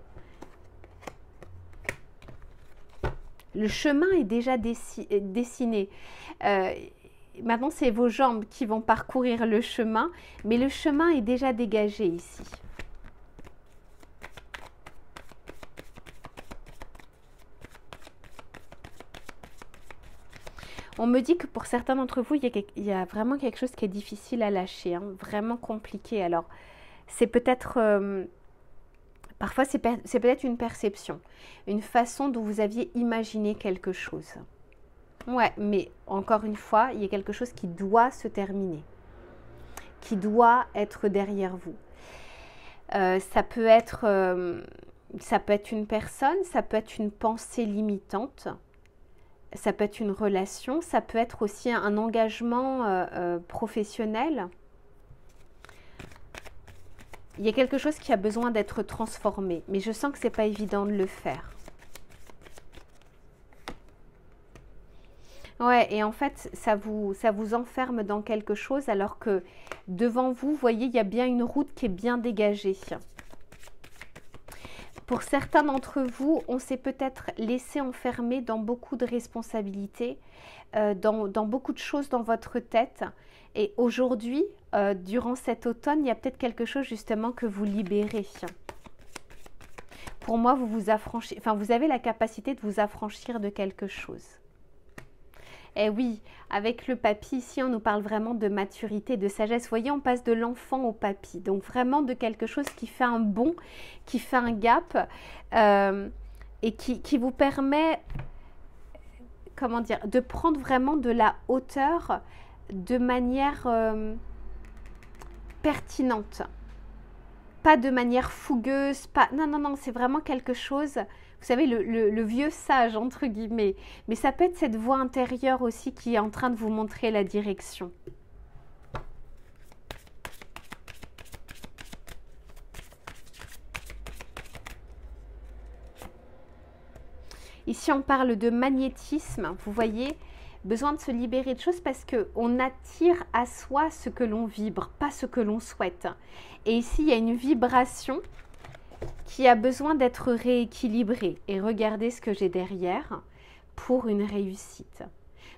Le chemin est déjà dessiné. Maintenant, c'est vos jambes qui vont parcourir le chemin, mais le chemin est déjà dégagé ici. On me dit que pour certains d'entre vous, il y a vraiment quelque chose qui est difficile à lâcher, hein, vraiment compliqué. Alors, c'est peut-être... parfois, c'est peut-être une perception, une façon dont vous aviez imaginé quelque chose. Ouais, mais encore une fois, il y a quelque chose qui doit se terminer, qui doit être derrière vous. Ça peut être une personne, ça peut être une pensée limitante, ça peut être une relation, ça peut être aussi un engagement professionnel. Il y a quelque chose qui a besoin d'être transformé, mais je sens que ce n'est pas évident de le faire. Ouais, et en fait, ça vous enferme dans quelque chose alors que devant vous, vous voyez, il y a bien une route qui est bien dégagée. Pour certains d'entre vous, on s'est peut-être laissé enfermer dans beaucoup de responsabilités, dans beaucoup de choses dans votre tête. Et aujourd'hui, durant cet automne, il y a peut-être quelque chose justement que vous libérez. Pour moi, vous vous affranchissez, enfin, vous avez la capacité de vous affranchir de quelque chose. Eh oui, avec le papy, ici, on nous parle vraiment de maturité, de sagesse. Vous voyez, on passe de l'enfant au papy. Donc, vraiment de quelque chose qui fait un bond, qui fait un gap et qui vous permet, comment dire, de prendre vraiment de la hauteur de manière pertinente. Pas de manière fougueuse, pas... Non, non, non, c'est vraiment quelque chose... Vous savez, le vieux sage, entre guillemets. Mais ça peut être cette voix intérieure aussi qui est en train de vous montrer la direction. Ici, on parle de magnétisme, vous voyez, besoin de se libérer de choses parce qu'on attire à soi ce que l'on vibre, pas ce que l'on souhaite. Et ici, il y a une vibration qui a besoin d'être rééquilibrée. Et regardez ce que j'ai derrière pour une réussite.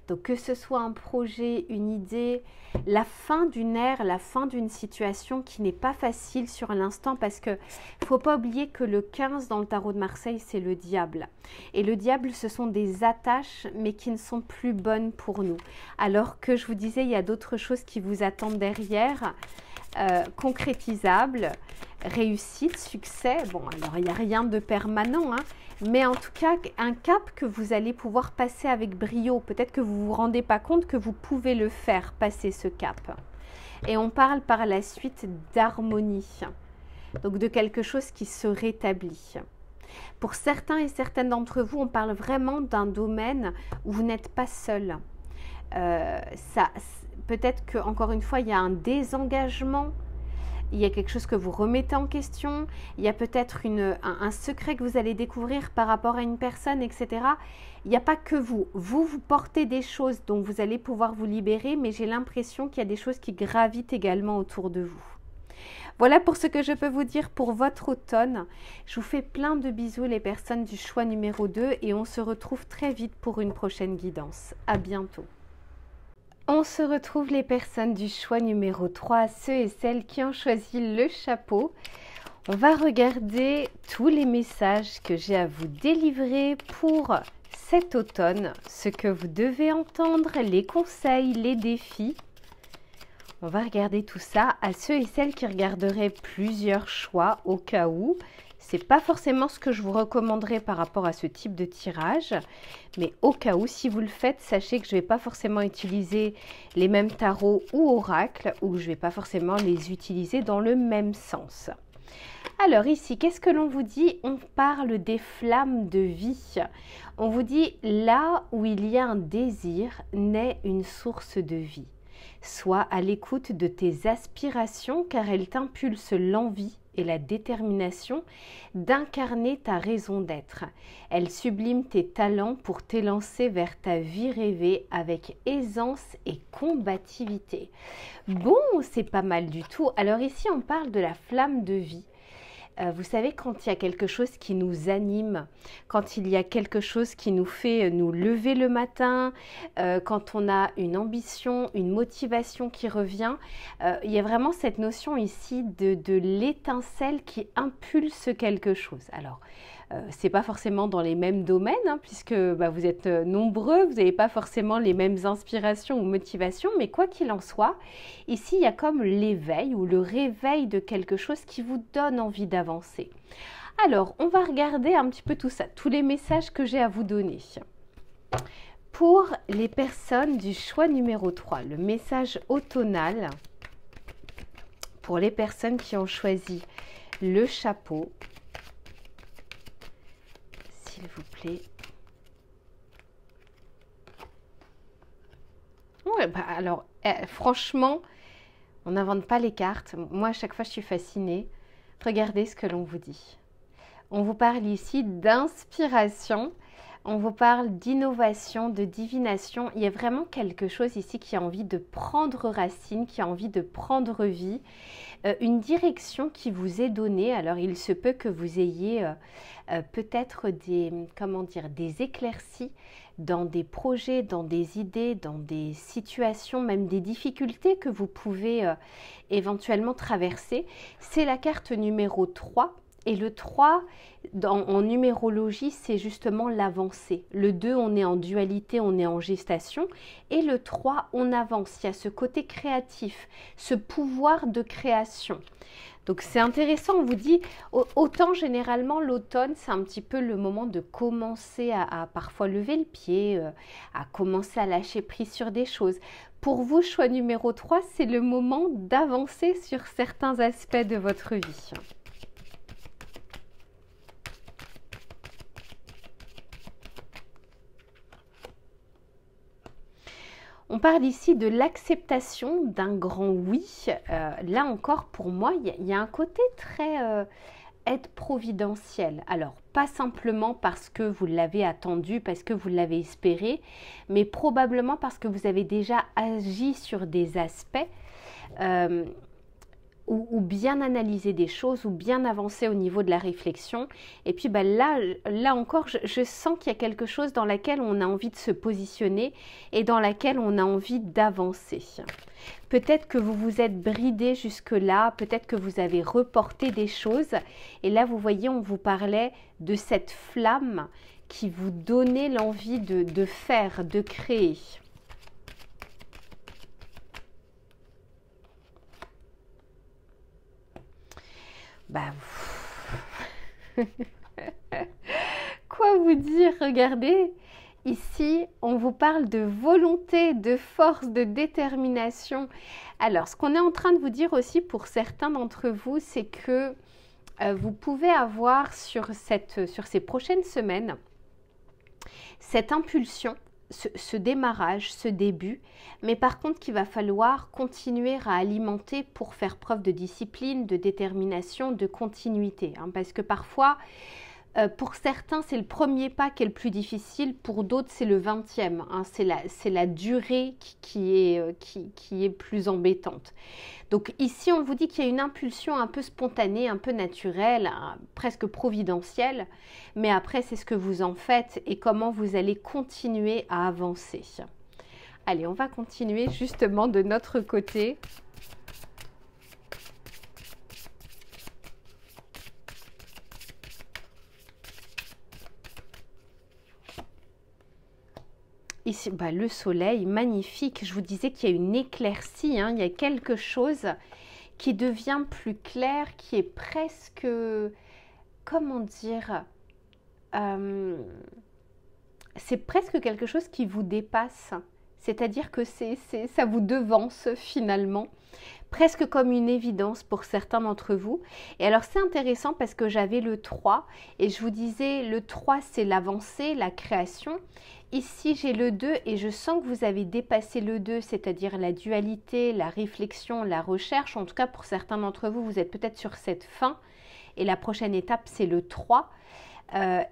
Donc que ce soit un projet, une idée, la fin d'une ère, la fin d'une situation qui n'est pas facile sur l'instant parce que il ne faut pas oublier que le 15 dans le tarot de Marseille, c'est le diable. Et le diable, ce sont des attaches mais qui ne sont plus bonnes pour nous. Alors que je vous disais, il y a d'autres choses qui vous attendent derrière. Concrétisable, réussite, succès. Bon, alors il n'y a rien de permanent, hein, mais en tout cas, un cap que vous allez pouvoir passer avec brio. Peut-être que vous ne vous rendez pas compte que vous pouvez le faire, passer ce cap. Et on parle par la suite d'harmonie, donc de quelque chose qui se rétablit. Pour certains et certaines d'entre vous, on parle vraiment d'un domaine où vous n'êtes pas seul. Peut-être que encore une fois, il y a un désengagement, il y a quelque chose que vous remettez en question, il y a peut-être un secret que vous allez découvrir par rapport à une personne, etc. Il n'y a pas que vous. Vous portez des choses dont vous allez pouvoir vous libérer, mais j'ai l'impression qu'il y a des choses qui gravitent également autour de vous. Voilà pour ce que je peux vous dire pour votre automne. Je vous fais plein de bisous les personnes du choix numéro 2 et on se retrouve très vite pour une prochaine guidance. À bientôt. On se retrouve les personnes du choix numéro 3, ceux et celles qui ont choisi le chapeau. On va regarder tous les messages que j'ai à vous délivrer pour cet automne, ce que vous devez entendre, les conseils, les défis. On va regarder tout ça à ceux et celles qui regarderaient plusieurs choix au cas où. Ce n'est pas forcément ce que je vous recommanderais par rapport à ce type de tirage, mais au cas où, si vous le faites, sachez que je ne vais pas forcément utiliser les mêmes tarots ou oracles, ou je ne vais pas forcément les utiliser dans le même sens. Alors ici, qu'est-ce que l'on vous dit? On parle des flammes de vie. On vous dit, là où il y a un désir, naît une source de vie. Sois à l'écoute de tes aspirations, car elles t'impulsent l'envie et la détermination d'incarner ta raison d'être. Elle sublime tes talents pour t'élancer vers ta vie rêvée avec aisance et combativité. Bon, c'est pas mal du tout. Alors ici, on parle de la flamme de vie. Vous savez, quand il y a quelque chose qui nous anime, quand il y a quelque chose qui nous fait nous lever le matin, quand on a une ambition, une motivation qui revient, il y a vraiment cette notion ici de l'étincelle qui impulse quelque chose. Alors, ce n'est pas forcément dans les mêmes domaines, hein, puisque vous êtes nombreux, vous n'avez pas forcément les mêmes inspirations ou motivations, mais quoi qu'il en soit, ici il y a comme l'éveil ou le réveil de quelque chose qui vous donne envie d'avancer. Alors, on va regarder un petit peu tout ça, tous les messages que j'ai à vous donner. Pour les personnes du choix numéro 3, le message automnal, pour les personnes qui ont choisi le chapeau, s'il vous plaît. Ouais, alors, franchement, on n'invente pas les cartes. Moi, à chaque fois, je suis fascinée. Regardez ce que l'on vous dit. On vous parle ici d'inspiration. On vous parle d'innovation, de divination. Il y a vraiment quelque chose ici qui a envie de prendre racine, qui a envie de prendre vie. Une direction qui vous est donnée. Alors, il se peut que vous ayez peut-être des éclaircies dans des projets, dans des idées, dans des situations, même des difficultés que vous pouvez éventuellement traverser. C'est la carte numéro 3. Et le 3, en numérologie, c'est justement l'avancée. Le 2, on est en dualité, on est en gestation. Et le 3, on avance. Il y a ce côté créatif, ce pouvoir de création. Donc c'est intéressant, on vous dit, autant généralement l'automne, c'est un petit peu le moment de commencer à parfois lever le pied, à commencer à lâcher prise sur des choses. Pour vous, choix numéro 3, c'est le moment d'avancer sur certains aspects de votre vie. On parle ici de l'acceptation d'un grand oui. Là encore, pour moi, il y a un côté très aide providentielle. Alors, pas simplement parce que vous l'avez attendu, parce que vous l'avez espéré, mais probablement parce que vous avez déjà agi sur des aspects ou bien analyser des choses, ou bien avancer au niveau de la réflexion. Et puis là encore, je sens qu'il y a quelque chose dans laquelle on a envie de se positionner et dans laquelle on a envie d'avancer. Peut-être que vous vous êtes bridé jusque-là, peut-être que vous avez reporté des choses. Et là, vous voyez, on vous parlait de cette flamme qui vous donnait l'envie de faire, de créer. Quoi vous dire? Regardez, ici, on vous parle de volonté, de force, de détermination. Alors, ce qu'on est en train de vous dire aussi pour certains d'entre vous, c'est que vous pouvez avoir sur ces prochaines semaines cette impulsion, ce démarrage, ce début, mais par contre qu'il va falloir continuer à alimenter pour faire preuve de discipline, de détermination, de continuité. Parce que parfois, pour certains, c'est le premier pas qui est le plus difficile, pour d'autres, c'est le 20e. C'est la durée qui est plus embêtante. Donc ici, on vous dit qu'il y a une impulsion un peu spontanée, un peu naturelle, presque providentielle. Mais après, c'est ce que vous en faites et comment vous allez continuer à avancer. Allez, on va continuer justement de notre côté. Ici, le soleil, magnifique. Je vous disais qu'il y a une éclaircie, il y a quelque chose qui devient plus clair, qui est presque, comment dire, c'est presque quelque chose qui vous dépasse. C'est-à-dire que ça vous devance finalement, presque comme une évidence pour certains d'entre vous. Et alors c'est intéressant parce que j'avais le 3 et je vous disais le 3 c'est l'avancée, la création. Ici j'ai le 2 et je sens que vous avez dépassé le 2, c'est-à-dire la dualité, la réflexion, la recherche. En tout cas pour certains d'entre vous, vous êtes peut-être sur cette fin et la prochaine étape c'est le 3.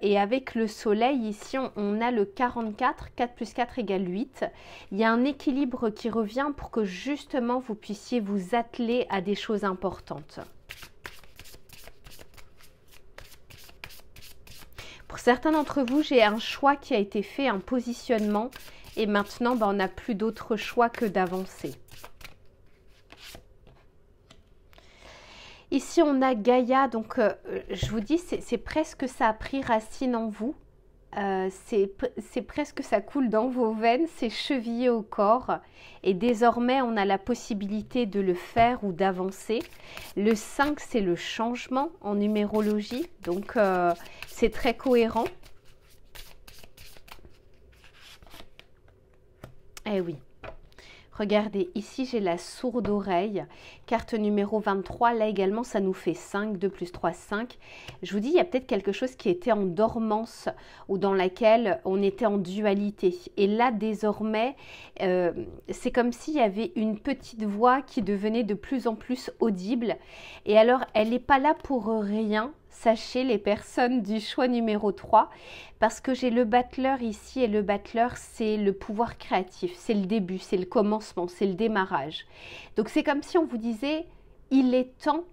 Et avec le soleil, ici, on a le 44, 4 plus 4 égale 8. Il y a un équilibre qui revient pour que justement vous puissiez vous atteler à des choses importantes. Pour certains d'entre vous, j'ai un choix qui a été fait, un positionnement. Et maintenant, on n'a plus d'autre choix que d'avancer. Ici, on a Gaïa, donc je vous dis, c'est presque ça a pris racine en vous. C'est presque ça coule dans vos veines, c'est chevillé au corps. Et désormais, on a la possibilité de le faire ou d'avancer. Le 5, c'est le changement en numérologie, donc c'est très cohérent. Eh oui. Regardez, ici j'ai la sourde oreille, carte numéro 23, là également ça nous fait 5, 2 plus 3, 5. Je vous dis, il y a peut-être quelque chose qui était en dormance ou dans laquelle on était en dualité. Et là désormais, c'est comme s'il y avait une petite voix qui devenait de plus en plus audible. Et alors, elle n'est pas là pour rien, sachez les personnes du choix numéro 3, parce que j'ai le battleur ici et le battleur, c'est le pouvoir créatif, c'est le début, c'est le commencement, c'est le démarrage. Donc c'est comme si on vous disait, il est temps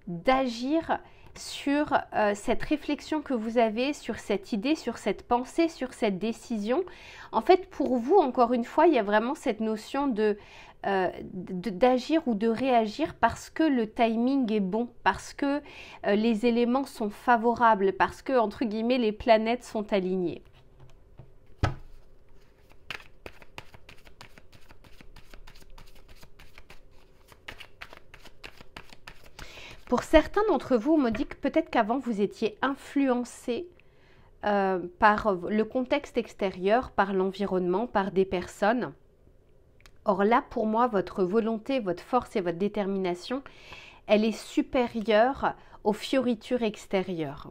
d'agir sur cette réflexion que vous avez, sur cette idée, sur cette pensée, sur cette décision. En fait, pour vous, encore une fois, il y a vraiment cette notion d'agir ou de réagir parce que le timing est bon, parce que les éléments sont favorables, parce que, entre guillemets, les planètes sont alignées. Pour certains d'entre vous, on me dit que peut-être qu'avant vous étiez influencé par le contexte extérieur, par l'environnement, par des personnes. Or là, pour moi, votre volonté, votre force et votre détermination, elle est supérieure aux fioritures extérieures.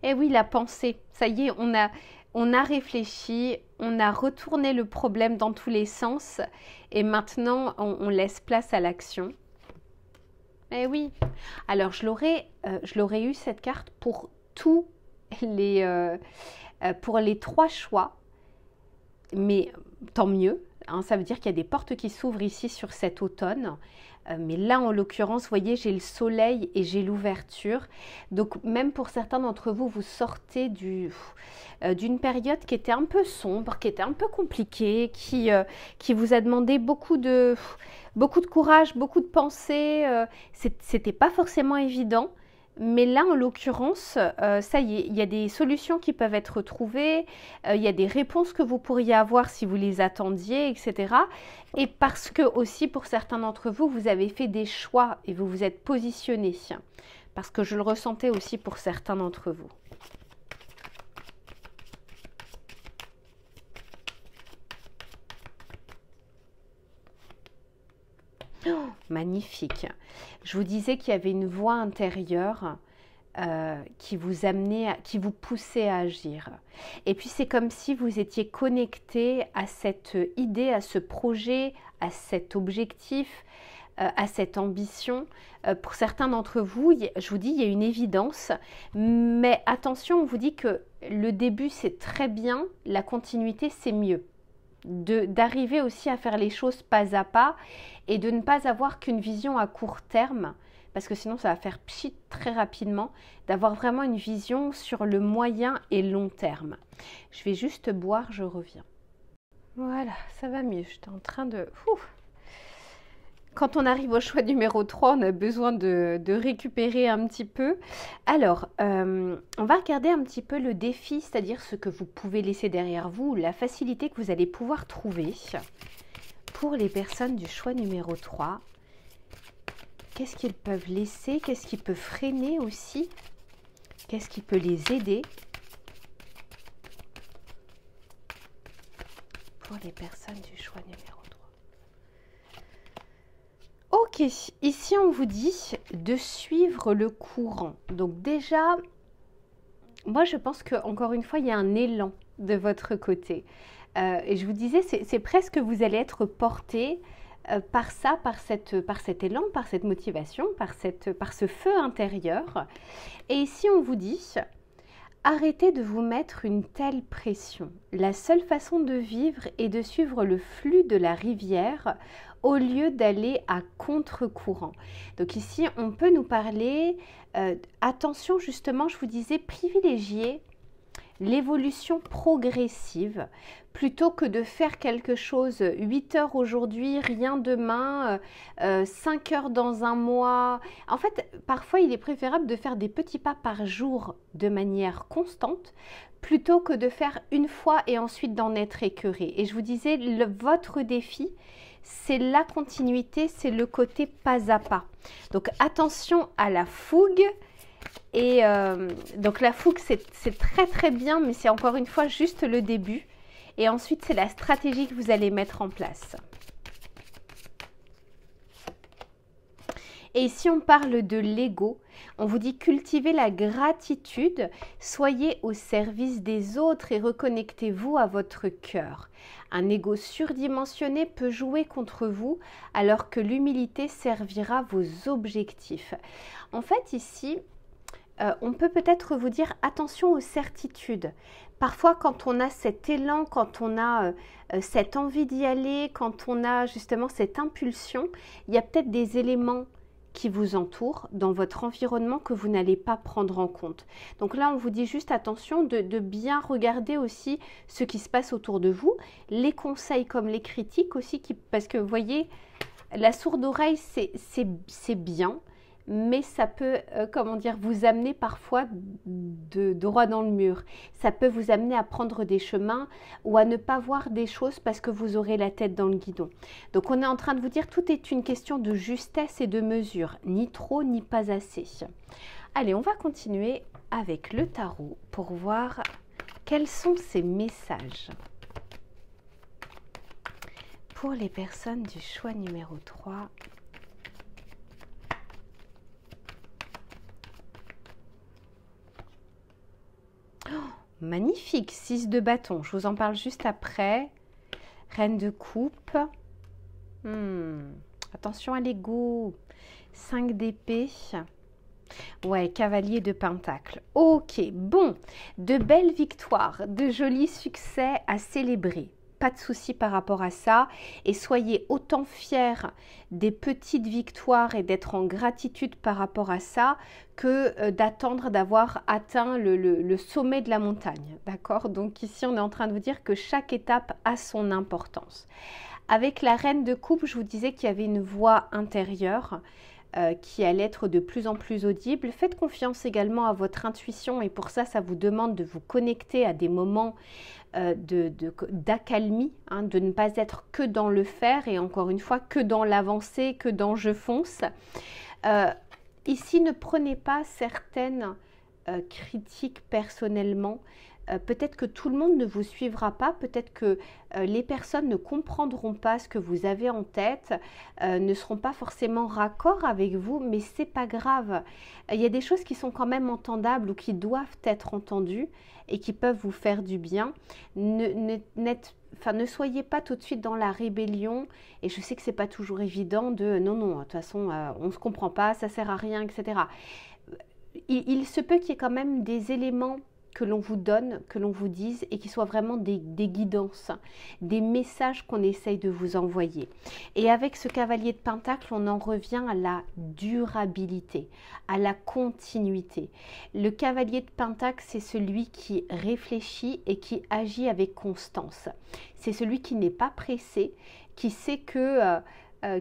Et oui, la pensée, ça y est, on a réfléchi, on a retourné le problème dans tous les sens et maintenant on laisse place à l'action. Eh oui, alors je l'aurais eu cette carte pour pour les 3 choix, mais tant mieux, hein, ça veut dire qu'il y a des portes qui s'ouvrent ici sur cet automne. Mais là, en l'occurrence, vous voyez, j'ai le soleil et j'ai l'ouverture. Donc, même pour certains d'entre vous, vous sortez d'une période qui était un peu sombre, qui était un peu compliquée, qui vous a demandé beaucoup de courage, beaucoup de pensées. C'était pas forcément évident. Mais là, en l'occurrence, ça y est, il y a des solutions qui peuvent être trouvées, il y a des réponses que vous pourriez avoir si vous les attendiez, etc. Et parce que aussi, pour certains d'entre vous, vous avez fait des choix et vous vous êtes positionnés. Parce que je le ressentais aussi pour certains d'entre vous. Oh, magnifique. Je vous disais qu'il y avait une voix intérieure qui vous amenait, qui vous poussait à agir. Et puis c'est comme si vous étiez connecté à cette idée, à ce projet, à cet objectif, à cette ambition. Pour certains d'entre vous, je vous dis, il y a une évidence, mais attention, on vous dit que le début c'est très bien, la continuité c'est mieux. D'arriver aussi à faire les choses pas à pas et de ne pas avoir qu'une vision à court terme, parce que sinon ça va faire pchit très rapidement, d'avoir vraiment une vision sur le moyen et long terme. Je vais juste boire, je reviens. Voilà, ça va mieux, j'étais en train de... Quand on arrive au choix numéro 3, on a besoin de récupérer un petit peu. Alors, on va regarder un petit peu le défi, c'est-à-dire ce que vous pouvez laisser derrière vous, la facilité que vous allez pouvoir trouver pour les personnes du choix numéro 3. Qu'est-ce qu'ils peuvent laisser? Qu'est-ce qui peut freiner aussi? Qu'est-ce qui peut les aider pour les personnes du choix numéro 3? Ok, ici on vous dit de suivre le courant. Donc déjà, moi je pense qu'encore une fois, il y a un élan de votre côté. Et je vous disais, c'est presque vous allez être porté par ça, par cet élan, par cette motivation, par ce feu intérieur. Et ici on vous dit, arrêtez de vous mettre une telle pression. La seule façon de vivre est de suivre le flux de la rivière au lieu d'aller à contre-courant. Donc ici, on peut nous parler, attention justement, je vous disais, privilégier l'évolution progressive plutôt que de faire quelque chose 8 heures aujourd'hui, rien demain, 5 heures dans un mois. En fait, parfois, il est préférable de faire des petits pas par jour de manière constante plutôt que de faire une fois et ensuite d'en être écœuré. Et je vous disais, votre défi, c'est la continuité, c'est le côté pas à pas. Donc attention à la fougue. Et donc la fougue, c'est très très bien, mais c'est encore une fois juste le début. Et ensuite, c'est la stratégie que vous allez mettre en place. Et ici, on parle de l'ego. On vous dit cultivez la gratitude, soyez au service des autres et reconnectez-vous à votre cœur. Un ego surdimensionné peut jouer contre vous alors que l'humilité servira vos objectifs. En fait, ici, on peut peut-être vous dire attention aux certitudes. Parfois, quand on a cet élan, quand on a cette envie d'y aller, quand on a justement cette impulsion, il y a peut-être des éléments qui vous entourent dans votre environnement que vous n'allez pas prendre en compte. Donc là, on vous dit juste attention de bien regarder aussi ce qui se passe autour de vous, les conseils comme les critiques aussi, parce que vous voyez, la sourde oreille, c'est bien, mais ça peut, comment dire, vous amener parfois de droit dans le mur. Ça peut vous amener à prendre des chemins ou à ne pas voir des choses parce que vous aurez la tête dans le guidon. Donc on est en train de vous dire tout est une question de justesse et de mesure, ni trop ni pas assez. Allez, on va continuer avec le tarot pour voir quels sont ces messages. Pour les personnes du choix numéro 3, magnifique, 6 de bâton. Je vous en parle juste après. Reine de coupe. Attention à l'ego. 5 d'épée. Ouais, cavalier de pentacle. Ok, bon. De belles victoires, de jolis succès à célébrer. Pas de souci par rapport à ça. Et soyez autant fiers des petites victoires et d'être en gratitude par rapport à ça que d'attendre d'avoir atteint le sommet de la montagne. D'accord? Donc ici, on est en train de vous dire que chaque étape a son importance. Avec la reine de coupe, je vous disais qu'il y avait une voix intérieure qui allait être de plus en plus audible. Faites confiance également à votre intuition et pour ça, ça vous demande de vous connecter à des moments d'accalmie, hein, de ne pas être que dans le faire et encore une fois que dans l'avancée, que dans je fonce. Ici, ne prenez pas certaines critiques personnellement. Peut-être que tout le monde ne vous suivra pas, peut-être que les personnes ne comprendront pas ce que vous avez en tête, ne seront pas forcément raccord avec vous, mais c'est pas grave. Il y a des choses qui sont quand même entendables ou qui doivent être entendues et qui peuvent vous faire du bien. Ne soyez pas tout de suite dans la rébellion, et je sais que c'est pas toujours évident de non, de toute façon, on ne se comprend pas, ça sert à rien, etc. Il se peut qu'il y ait quand même des éléments que l'on vous donne, que l'on vous dise et qui soient vraiment des guidances, des messages qu'on essaye de vous envoyer. Et avec ce cavalier de pentacle, on en revient à la durabilité, à la continuité. Le cavalier de pentacle, c'est celui qui réfléchit et qui agit avec constance. C'est celui qui n'est pas pressé, qui sait que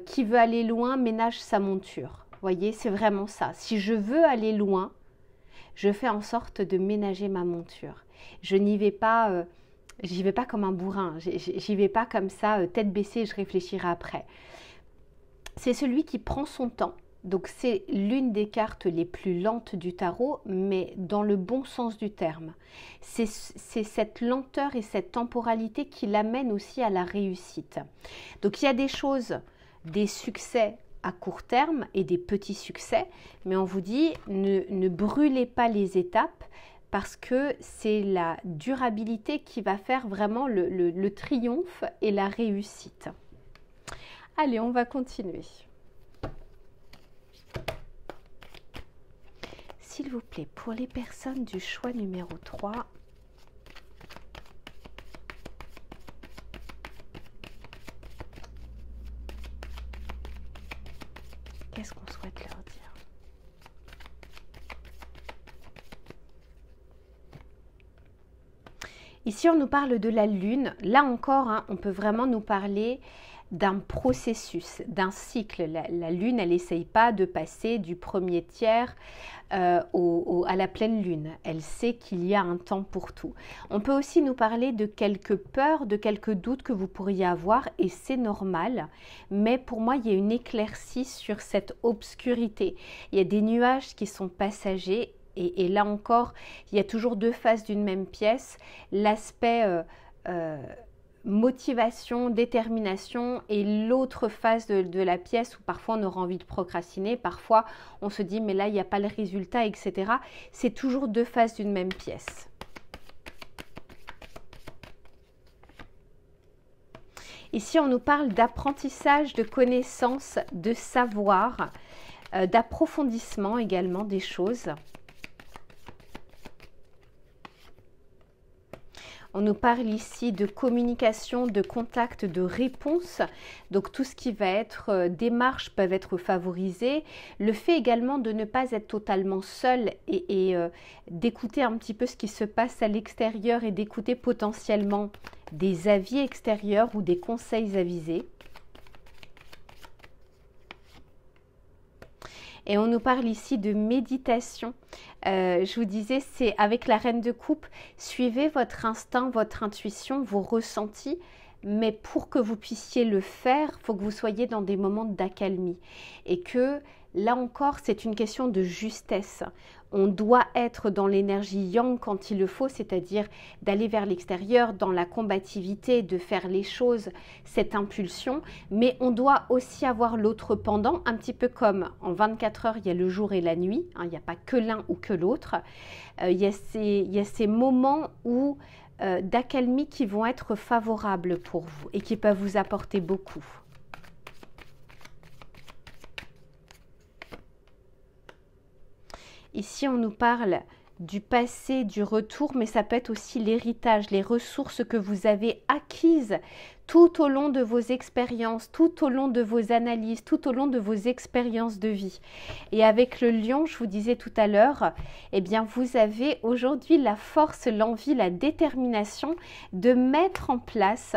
qui veut aller loin ménage sa monture. Vous voyez, c'est vraiment ça. Si je veux aller loin, je fais en sorte de ménager ma monture. Je n'y vais pas, j'y vais pas comme un bourrin. J'y vais pas comme ça, tête baissée, je réfléchirai après. C'est celui qui prend son temps. Donc c'est l'une des cartes les plus lentes du tarot, mais dans le bon sens du terme. C'est cette lenteur et cette temporalité qui l'amène aussi à la réussite. Donc il y a des choses, des succès à court terme et des petits succès, mais on vous dit ne brûlez pas les étapes parce que c'est la durabilité qui va faire vraiment le triomphe et la réussite. Allez, on va continuer. S'il vous plaît, pour les personnes du choix numéro 3, qu'est-ce qu'on souhaite leur dire? Ici, on nous parle de la lune. Là encore, hein, on peut vraiment nous parler d'un processus, d'un cycle. La lune, elle n'essaye pas de passer du premier tiers à la pleine lune. Elle sait qu'il y a un temps pour tout. On peut aussi nous parler de quelques peurs, de quelques doutes que vous pourriez avoir et c'est normal. Mais pour moi, il y a une éclaircie sur cette obscurité. Il y a des nuages qui sont passagers et là encore, il y a toujours deux faces d'une même pièce. L'aspect motivation, détermination, et l'autre face de la pièce où parfois on aura envie de procrastiner, parfois on se dit mais là il n'y a pas le résultat, etc. C'est toujours deux faces d'une même pièce. Ici on nous parle d'apprentissage, de connaissances, de savoir, d'approfondissement également des choses. On nous parle ici de communication, de contact, de réponse. Donc tout ce qui va être démarches peuvent être favorisées. Le fait également de ne pas être totalement seul et d'écouter un petit peu ce qui se passe à l'extérieur et d'écouter potentiellement des avis extérieurs ou des conseils avisés. Et on nous parle ici de méditation. Je vous disais, c'est avec la reine de coupe, suivez votre instinct, votre intuition, vos ressentis. Mais pour que vous puissiez le faire, il faut que vous soyez dans des moments d'accalmie. Et que là encore, c'est une question de justesse. On doit être dans l'énergie yang quand il le faut, c'est-à-dire d'aller vers l'extérieur, dans la combativité, de faire les choses, cette impulsion. Mais on doit aussi avoir l'autre pendant, un petit peu comme en 24 heures, il y a le jour et la nuit. Hein, il n'y a pas que l'un ou que l'autre. Il y a ces moments où d'accalmie qui vont être favorables pour vous et qui peuvent vous apporter beaucoup. Ici, on nous parle du passé, du retour, mais ça peut être aussi l'héritage, les ressources que vous avez acquises tout au long de vos expériences, tout au long de vos analyses, tout au long de vos expériences de vie. Et avec le lion, je vous disais tout à l'heure, eh bien vous avez aujourd'hui la force, l'envie, la détermination de mettre en place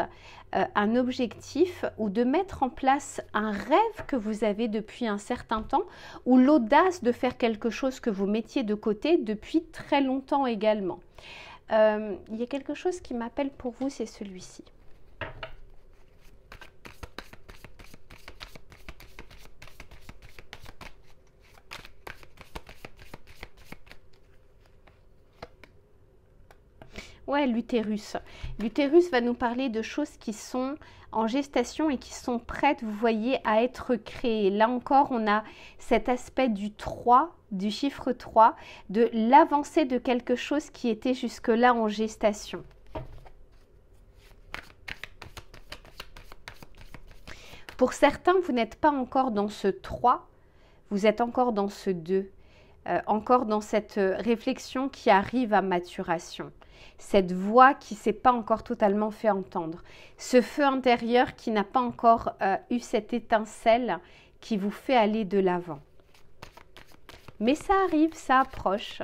un objectif ou de mettre en place un rêve que vous avez depuis un certain temps, ou l'audace de faire quelque chose que vous mettiez de côté depuis très longtemps également. Il y a quelque chose qui m'appelle pour vous, c'est celui-ci. Ouais, l'utérus. L'utérus va nous parler de choses qui sont en gestation et qui sont prêtes, vous voyez, à être créées. Là encore, on a cet aspect du 3, du chiffre 3, de l'avancée de quelque chose qui était jusque-là en gestation. Pour certains, vous n'êtes pas encore dans ce 3, vous êtes encore dans ce 2, encore dans cette réflexion qui arrive à maturation. Cette voix qui ne s'est pas encore totalement fait entendre. Ce feu intérieur qui n'a pas encore eu cette étincelle qui vous fait aller de l'avant. Mais ça arrive, ça approche.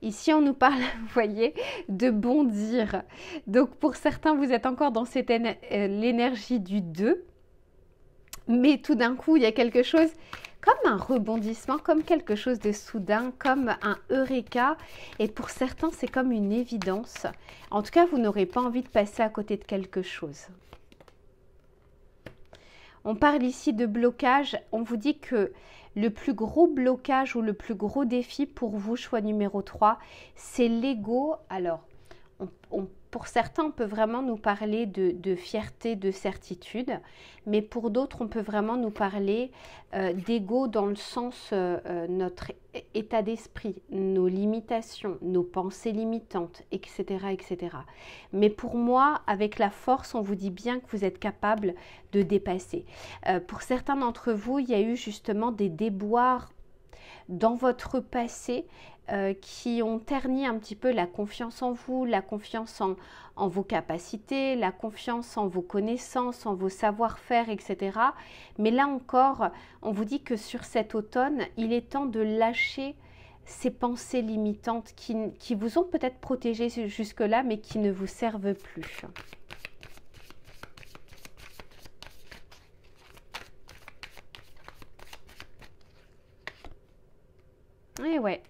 Ici, on nous parle, vous voyez, de bondir. Donc, pour certains, vous êtes encore dans l'énergie du 2. Mais tout d'un coup, il y a quelque chose comme un rebondissement, comme quelque chose de soudain, comme un eureka. Et pour certains, c'est comme une évidence. En tout cas, vous n'aurez pas envie de passer à côté de quelque chose. On parle ici de blocage. On vous dit que le plus gros blocage ou le plus gros défi pour vous, choix numéro 3, c'est l'ego. Alors, pour certains, on peut vraiment nous parler de fierté, de certitude, mais pour d'autres, on peut vraiment nous parler d'ego dans le sens notre état d'esprit, nos limitations, nos pensées limitantes, etc., etc. Mais pour moi, avec la force, on vous dit bien que vous êtes capable de dépasser. Pour certains d'entre vous, il y a eu justement des déboires dans votre passé qui ont terni un petit peu la confiance en vous, la confiance en vos capacités, la confiance en vos connaissances, en vos savoir-faire, etc. Mais là encore, on vous dit que sur cet automne, il est temps de lâcher ces pensées limitantes qui vous ont peut-être protégé jusque-là, mais qui ne vous servent plus. Et ouais.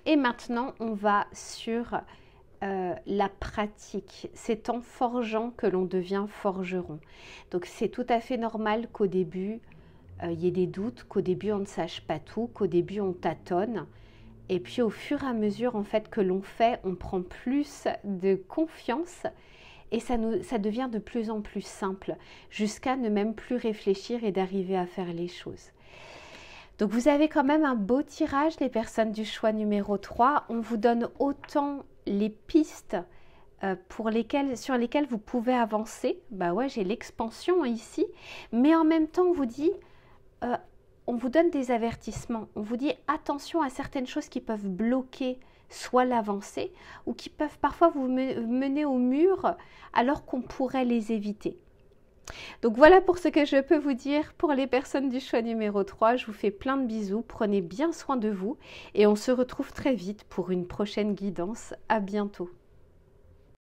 Et maintenant, on va sur la pratique. C'est en forgeant que l'on devient forgeron. Donc, c'est tout à fait normal qu'au début, il y ait des doutes, qu'au début, on ne sache pas tout, qu'au début, on tâtonne. Et puis au fur et à mesure en fait que l'on fait, on prend plus de confiance et ça devient de plus en plus simple jusqu'à ne même plus réfléchir et d'arriver à faire les choses. Donc vous avez quand même un beau tirage, les personnes du choix numéro 3. On vous donne autant les pistes sur lesquelles vous pouvez avancer. Bah ouais, j'ai l'expansion ici, mais en même temps on vous dit... on vous donne des avertissements, on vous dit attention à certaines choses qui peuvent bloquer soit l'avancée ou qui peuvent parfois vous mener au mur alors qu'on pourrait les éviter. Donc voilà pour ce que je peux vous dire pour les personnes du choix numéro 3. Je vous fais plein de bisous, prenez bien soin de vous et on se retrouve très vite pour une prochaine guidance. À bientôt.